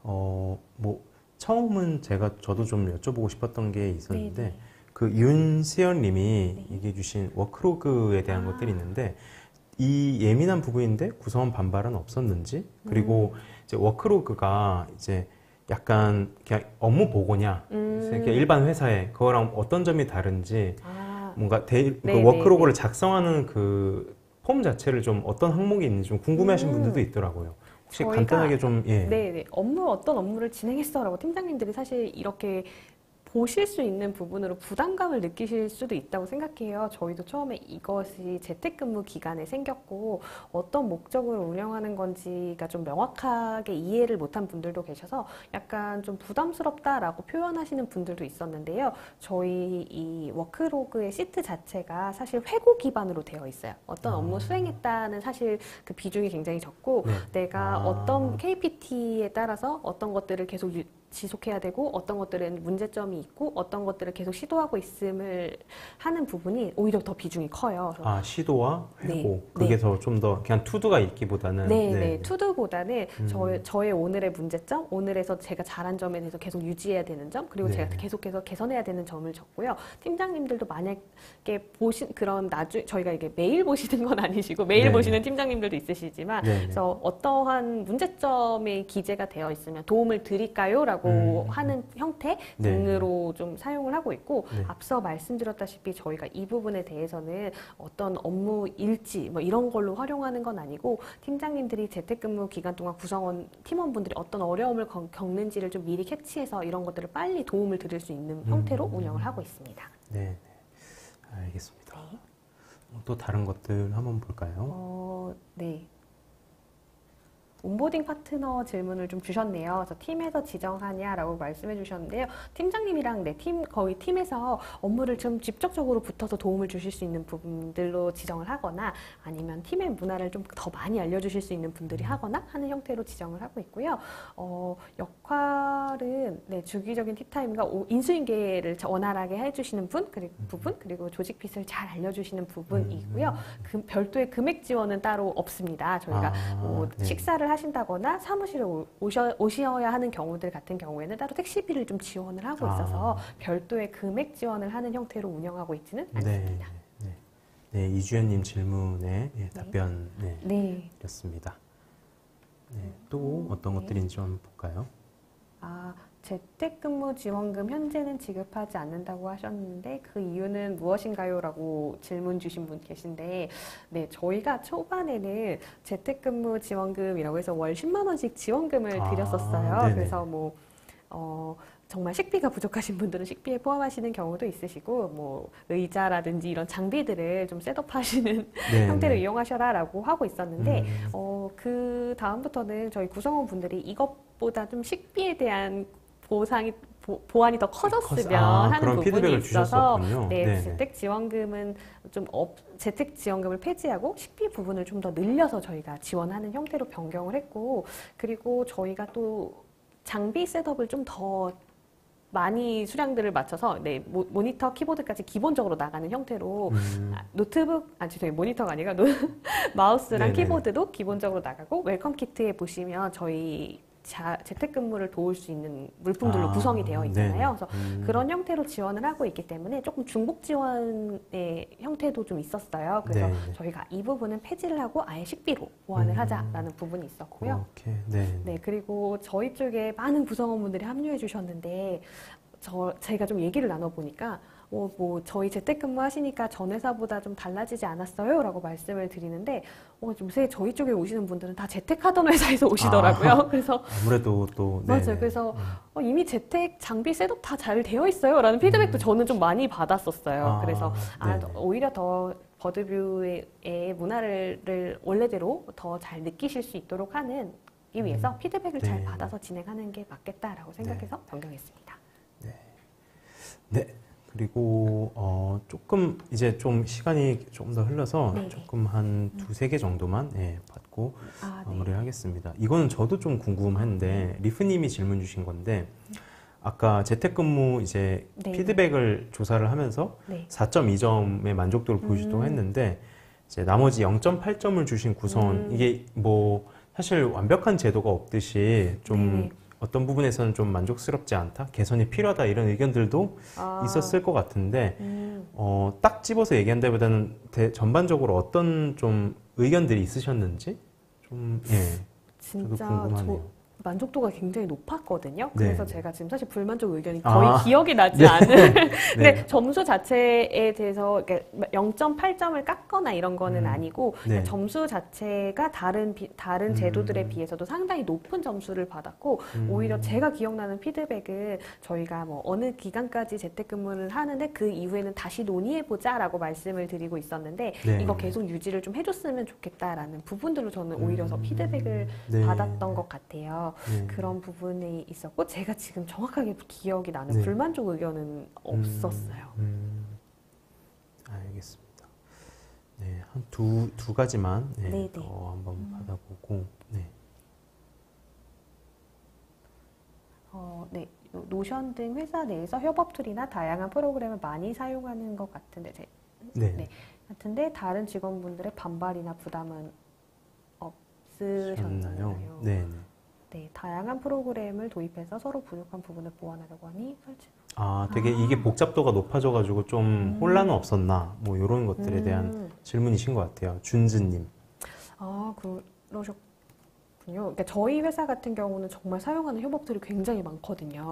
뭐 처음은 저도 좀 여쭤보고 싶었던 게 있었는데 네네. 그 윤세연님이 얘기해 주신 워크로그에 대한 것들이 있는데 이 예민한 부분인데 구성원 반발은 없었는지 그리고 이제 워크로그가 이제 약간 그냥 업무 보고냐 그냥 일반 회사에 그거랑 어떤 점이 다른지 뭔가 그 워크로그를 작성하는 그 폼 자체를 좀 어떤 항목이 있는지 좀 궁금해하시는 분들도 있더라고요. 혹시 간단하게 좀 네네. 어떤 업무를 진행했어라고 팀장님들이 사실 이렇게 보실 수 있는 부분으로 부담감을 느끼실 수도 있다고 생각해요. 저희도 처음에 이것이 재택근무 기간에 생겼고 어떤 목적으로 운영하는 건지가 좀 명확하게 이해를 못한 분들도 계셔서 약간 좀 부담스럽다라고 표현하시는 분들도 있었는데요. 저희 이 워크로그의 시트 자체가 사실 회고 기반으로 되어 있어요. 어떤 업무 수행했다는 사실 그 비중이 굉장히 적고 내가 어떤 KPT에 따라서 어떤 것들을 계속 지속해야 되고 어떤 것들은 문제점이 있고 어떤 것들을 계속 시도하고 있음을 하는 부분이 오히려 더 비중이 커요. 시도와 회고 그게 더 좀 더 그냥 투두가 있기보다는 투두보다는 저의 오늘의 문제점, 오늘에서 제가 잘한 점에 대해서 계속 유지해야 되는 점, 그리고 제가 계속해서 개선해야 되는 점을 적고요. 팀장님들도 만약에 저희가 이게 매일 보시는 건 아니시고 매일 보시는 팀장님들도 있으시지만 그래서 어떠한 문제점이 기재가 되어 있으면 도움을 드릴까요? 라고 하는 형태 등으로 좀 사용을 하고 있고 앞서 말씀드렸다시피 저희가 이 부분에 대해서는 어떤 업무 일지 뭐 이런 걸로 활용하는 건 아니고 팀장님들이 재택근무 기간 동안 구성원 팀원분들이 어떤 어려움을 겪는지를 좀 미리 캐치해서 이런 것들을 빨리 도움을 드릴 수 있는 형태로 운영을 하고 있습니다. 네, 알겠습니다. 또 다른 것들 한번 볼까요? 네. 온보딩 파트너 질문을 좀 주셨네요. 그래서 팀에서 지정하냐라고 말씀해 주셨는데요. 팀장님이랑 거의 팀에서 업무를 좀 직접적으로 붙어서 도움을 주실 수 있는 부분들로 지정을 하거나 아니면 팀의 문화를 좀 더 많이 알려주실 수 있는 분들이 하거나 하는 형태로 지정을 하고 있고요. 역할은 네, 주기적인 팁타임과 인수인계를 원활하게 해주시는 부분 그리고 조직 핏을 잘 알려주시는 부분이고요. 별도의 금액 지원은 따로 없습니다. 저희가 네. 식사를 하신다거나 사무실에 오셔야 하는 경우들 같은 경우에는 따로 택시비를 좀 지원을 하고 있어서 별도의 금액 지원을 하는 형태로 운영하고 있지는 않습니다. 네, 이주연님 질문에 답변 드렸습니다. 또 어떤 것들인지 좀 볼까요? 재택근무 지원금 현재는 지급하지 않는다고 하셨는데 그 이유는 무엇인가요? 라고 질문 주신 분 계신데 네, 저희가 초반에는 재택근무 지원금이라고 해서 월 10만 원씩 지원금을 드렸었어요. 네네. 그래서 정말 식비가 부족하신 분들은 식비에 포함하시는 경우도 있으시고 뭐 의자라든지 이런 장비들을 좀 셋업하시는 형태를 이용하셔라라고 하고 있었는데 그 다음부터는 저희 구성원분들이 이것보다 좀 식비에 대한 보완이 더 커졌으면 하는 부분이 있어서 재택 지원금은 재택 지원금을 폐지하고 식비 부분을 좀 더 늘려서 저희가 지원하는 형태로 변경을 했고 그리고 저희가 또 장비 셋업을 좀 더 많이 수량들을 맞춰서 모니터, 키보드까지 기본적으로 나가는 형태로 모니터가 아니라 마우스랑 키보드도 기본적으로 나가고 웰컴 키트에 보시면 저희 재택근무를 도울 수 있는 물품들로 구성이 되어 있잖아요. 그래서 그런 형태로 지원을 하고 있기 때문에 조금 중복 지원의 형태도 좀 있었어요. 그래서 저희가 이 부분은 폐지를 하고 아예 식비로 보완을 하자라는 부분이 있었고요. 그리고 저희 쪽에 많은 구성원분들이 합류해 주셨는데 제가 좀 얘기를 나눠보니까 저희 재택근무 하시니까 전 회사보다 좀 달라지지 않았어요? 라고 말씀을 드리는데, 요새 저희 쪽에 오시는 분들은 다 재택하던 회사에서 오시더라고요. 그래서. 아무래도 또. 맞아요. 그래서 이미 재택 장비 셋업 다 잘 되어 있어요. 라는 피드백도 저는 좀 많이 받았었어요. 그래서 오히려 더 버드뷰의 문화를 원래대로 더 잘 느끼실 수 있도록 하는 이 위해서 피드백을 잘 받아서 진행하는 게 맞겠다라고 생각해서 변경했습니다. 네. 그리고 조금 이제 좀 시간이 조금 더 흘러서 조금 한 두세 개 정도만 받고 마무리를 하겠습니다. 이거는 저도 좀 궁금했는데 리프님이 질문 주신 건데 아까 재택근무 이제 피드백을 조사를 하면서 4.2점의 만족도를 보여주기도 했는데 이제 나머지 0.8점을 주신 구성원 이게 뭐 사실 완벽한 제도가 없듯이 좀 어떤 부분에서는 좀 만족스럽지 않다, 개선이 필요하다 이런 의견들도 있었을 것 같은데 딱 집어서 얘기한다기보다는 전반적으로 어떤 좀 의견들이 있으셨는지 좀 저도 궁금하네요. 만족도가 굉장히 높았거든요. 그래서 제가 지금 사실 불만족 의견이 거의 기억이 나지 않은. 근데 점수 자체에 대해서 0.8점을 깎거나 이런 거는 아니고 점수 자체가 다른 제도들에 비해서도 상당히 높은 점수를 받았고 오히려 제가 기억나는 피드백은 저희가 뭐 어느 기간까지 재택근무를 하는데 그 이후에는 다시 논의해보자라고 말씀을 드리고 있었는데 이거 계속 유지를 좀 해줬으면 좋겠다라는 부분들로 저는 오히려 더 피드백을 받았던 것 같아요. 그런 부분이 있었고 제가 지금 정확하게 기억이 나는 불만족 의견은 없었어요. 알겠습니다. 한 두 가지만 더 한번 받아보고 노션 등 회사 내에서 협업 툴이나 다양한 프로그램을 많이 사용하는 것 같은데 같은데 다른 직원분들의 반발이나 부담은 없으셨나요? 다양한 프로그램을 도입해서 서로 부족한 부분을 보완하려고 하니 설치. 되게 이게 복잡도가 높아져가지고 좀 혼란은 없었나? 뭐 이런 것들에 대한 질문이신 것 같아요. 준즈님. 그러셨군요. 그러니까 저희 회사 같은 경우는 정말 사용하는 협업 툴이 굉장히 많거든요.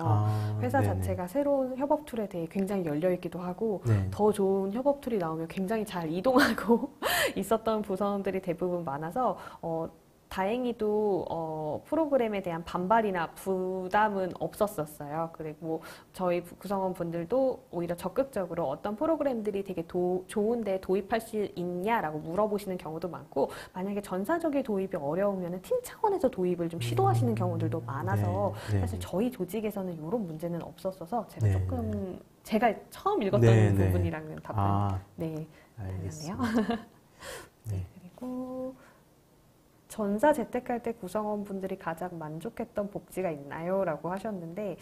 회사 자체가 새로운 협업 툴에 대해 굉장히 열려있기도 하고 더 좋은 협업 툴이 나오면 굉장히 잘 이동하고 있었던 부서들이 대부분 많아서 다행히도 프로그램에 대한 반발이나 부담은 없었었어요. 그리고 저희 구성원 분들도 오히려 적극적으로 어떤 프로그램들이 되게 좋은데 도입할 수 있냐라고 물어보시는 경우도 많고, 만약에 전사적인 도입이 어려우면 팀 차원에서 도입을 좀 시도하시는 경우들도 많아서 사실 저희 조직에서는 이런 문제는 없었어서 제가 조금 제가 처음 읽었던 부분이랑은 답변 알겠네요. 네. 그리고 전사 재택할 때 구성원분들이 가장 만족했던 복지가 있나요? 라고 하셨는데,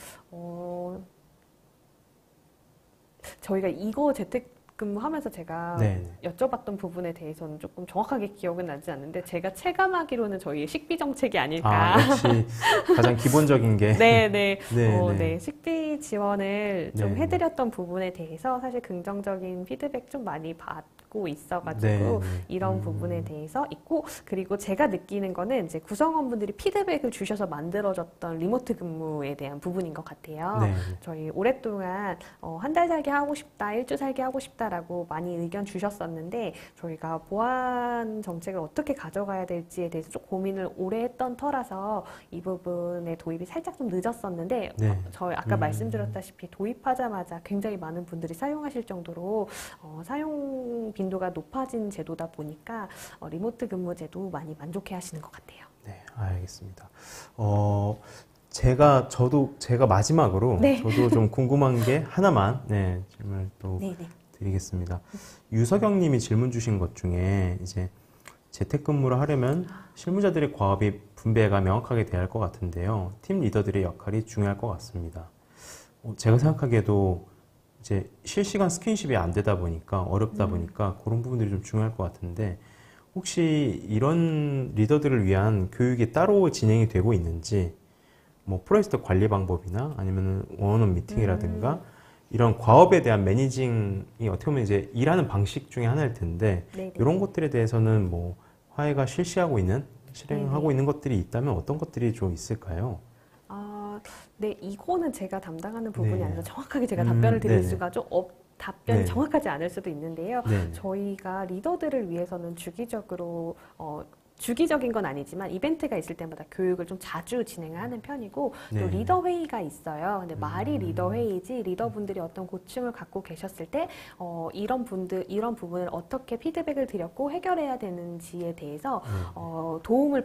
저희가 이거 재택근무하면서 제가 여쭤봤던 부분에 대해서는 조금 정확하게 기억은 나지 않는데, 제가 체감하기로는 저희의 식비 정책이 아닐까. 역시 가장 기본적인 게. 식비 지원을 좀 해드렸던 부분에 대해서 사실 긍정적인 피드백 좀 많이 받고 있어가지고 이런 부분에 대해서 있고, 그리고 제가 느끼는 거는 이제 구성원분들이 피드백을 주셔서 만들어졌던 리모트 근무에 대한 부분인 것 같아요. 저희 오랫동안 한 달 살기 하고 싶다, 일주 살기 하고 싶다라고 많이 의견 주셨었는데, 저희가 보안 정책을 어떻게 가져가야 될지에 대해서 좀 고민을 오래 했던 터라서 이 부분의 도입이 살짝 좀 늦었었는데, 저희 아까 말씀드렸다시피 도입하자마자 굉장히 많은 분들이 사용하실 정도로 사용 빈도가 높아진 제도다 보니까 리모트 근무 제도 많이 만족해 하시는 것 같아요. 네, 알겠습니다. 제가 마지막으로 저도 좀 궁금한 게 하나만 질문을 또 드리겠습니다. 유석영 님이 질문 주신 것 중에 이제 재택근무를 하려면 실무자들의 과업이 분배가 명확하게 돼야 할 것 같은데요. 팀 리더들의 역할이 중요할 것 같습니다. 제가 생각하기에도 이제 실시간 스킨십이 안 되다 보니까 어렵다 보니까 그런 부분들이 좀 중요할 것 같은데, 혹시 이런 리더들을 위한 교육이 따로 진행이 되고 있는지, 뭐 프로젝트 관리 방법이나 아니면 원어원 미팅이라든가 이런 과업에 대한 매니징이 어떻게 보면 이제 일하는 방식 중에 하나일 텐데, 이런 것들에 대해서는 뭐 화해가 실행하고 있는 것들이 있다면 어떤 것들이 좀 있을까요? 이거는 제가 담당하는 부분이 아니라 정확하게 제가 답변을 드릴 수가 좀 답변이 정확하지 않을 수도 있는데요. 저희가 리더들을 위해서는 주기적인 건 아니지만 이벤트가 있을 때마다 교육을 좀 자주 진행을 하는 편이고, 또 리더 회의가 있어요. 근데 말이 리더 회의지, 리더분들이 어떤 고충을 갖고 계셨을 때 이런 부분을 어떻게 피드백을 드렸고 해결해야 되는지에 대해서 도움을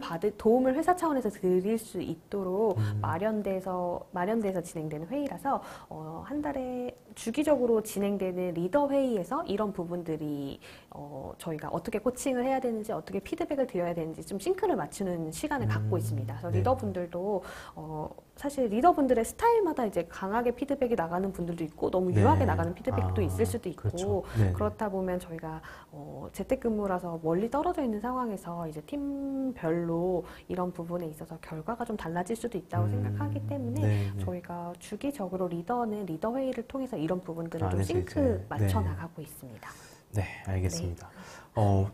회사 차원에서 드릴 수 있도록 마련돼서 진행되는 회의라서 한 달에 주기적으로 진행되는 리더 회의에서 이런 부분들이 저희가 어떻게 코칭을 해야 되는지, 어떻게 피드백을 드려야 되는지 좀 싱크를 맞추는 시간을 갖고 있습니다. 그래서 리더분들도 사실 리더분들의 스타일마다 이제 강하게 피드백이 나가는 분들도 있고 너무 유하게 나가는 피드백도 있을 수도 있고, 그렇다 보면 저희가 재택근무라서 멀리 떨어져 있는 상황에서 이제 팀별로 이런 부분에 있어서 결과가 좀 달라질 수도 있다고 생각하기 때문에 저희가 주기적으로 리더는 리더 회의를 통해서 이런 부분들을 좀 싱크 맞춰 나가고 있습니다. 네, 알겠습니다.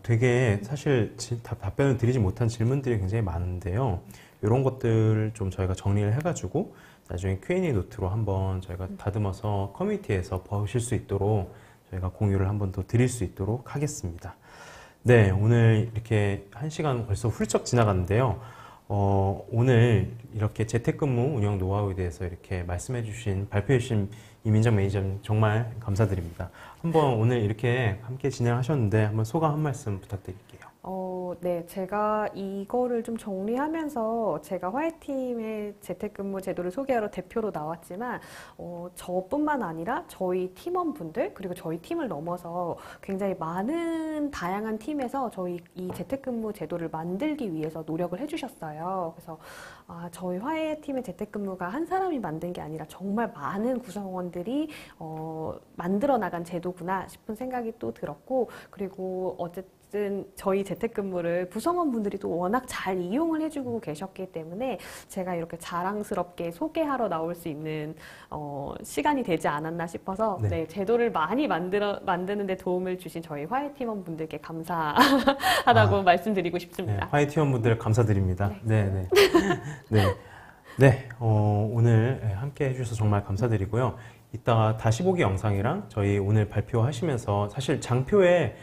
되게 사실 답변을 드리지 못한 질문들이 굉장히 많은데요. 이런 것들 좀 저희가 정리를 해가지고 나중에 Q&A 노트로 한번 저희가 다듬어서 커뮤니티에서 보실 수 있도록 저희가 공유를 한번 더 드릴 수 있도록 하겠습니다. 네, 오늘 이렇게 1시간 벌써 훌쩍 지나갔는데요. 오늘 이렇게 재택근무 운영 노하우에 대해서 이렇게 발표해 주신 이민정 매니저님 정말 감사드립니다. 한번 오늘 이렇게 함께 진행하셨는데 한번 소감 한 말씀 부탁드릴게요. 네, 제가 이거를 좀 정리하면서 제가 화해팀의 재택근무 제도를 소개하러 대표로 나왔지만 저뿐만 아니라 저희 팀원분들 그리고 저희 팀을 넘어서 굉장히 많은 다양한 팀에서 저희 이 재택근무 제도를 만들기 위해서 노력을 해주셨어요. 그래서 저희 화해팀의 재택근무가 한 사람이 만든 게 아니라 정말 많은 구성원들이 만들어 나간 제도구나 싶은 생각이 또 들었고, 그리고 어쨌든 저희 재택근무를 구성원분들이 또 워낙 잘 이용을 해주고 계셨기 때문에 제가 이렇게 자랑스럽게 소개하러 나올 수 있는 시간이 되지 않았나 싶어서 제도를 많이 만드는 데 도움을 주신 저희 화해 팀원분들께 감사하다고 말씀드리고 싶습니다. 화해 팀원분들 감사드립니다. 오늘 함께 해주셔서 정말 감사드리고요. 이따가 다시 보기 영상이랑 저희 오늘 발표하시면서 사실 장표에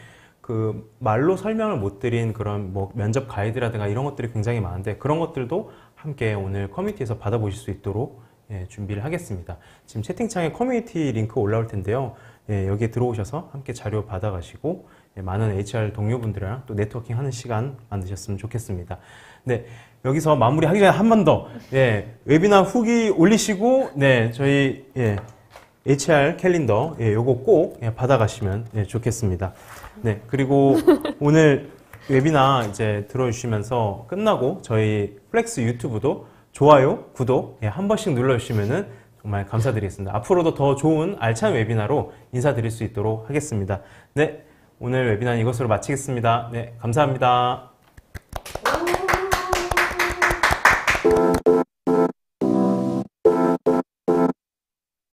그 말로 설명을 못 드린 그런 뭐 면접 가이드라든가 이런 것들이 굉장히 많은데 그런 것들도 함께 오늘 커뮤니티에서 받아보실 수 있도록 예, 준비를 하겠습니다. 지금 채팅창에 커뮤니티 링크 올라올 텐데요. 예, 여기에 들어오셔서 함께 자료 받아가시고 예, 많은 HR 동료분들이랑 또 네트워킹 하는 시간 만드셨으면 좋겠습니다. 네, 여기서 마무리하기 전에 한 번 더 예, 웨비나 후기 올리시고 네, 저희 예, HR 캘린더 예, 요거 꼭 예, 받아가시면 예, 좋겠습니다. 네, 그리고 오늘 웨비나 이제 들어주시면서 끝나고 저희 플렉스 유튜브도 좋아요, 구독 한 번씩 눌러주시면은 정말 감사드리겠습니다. 앞으로도 더 좋은 알찬 웨비나로 인사드릴 수 있도록 하겠습니다. 네, 오늘 웨비나는 이것으로 마치겠습니다. 네, 감사합니다.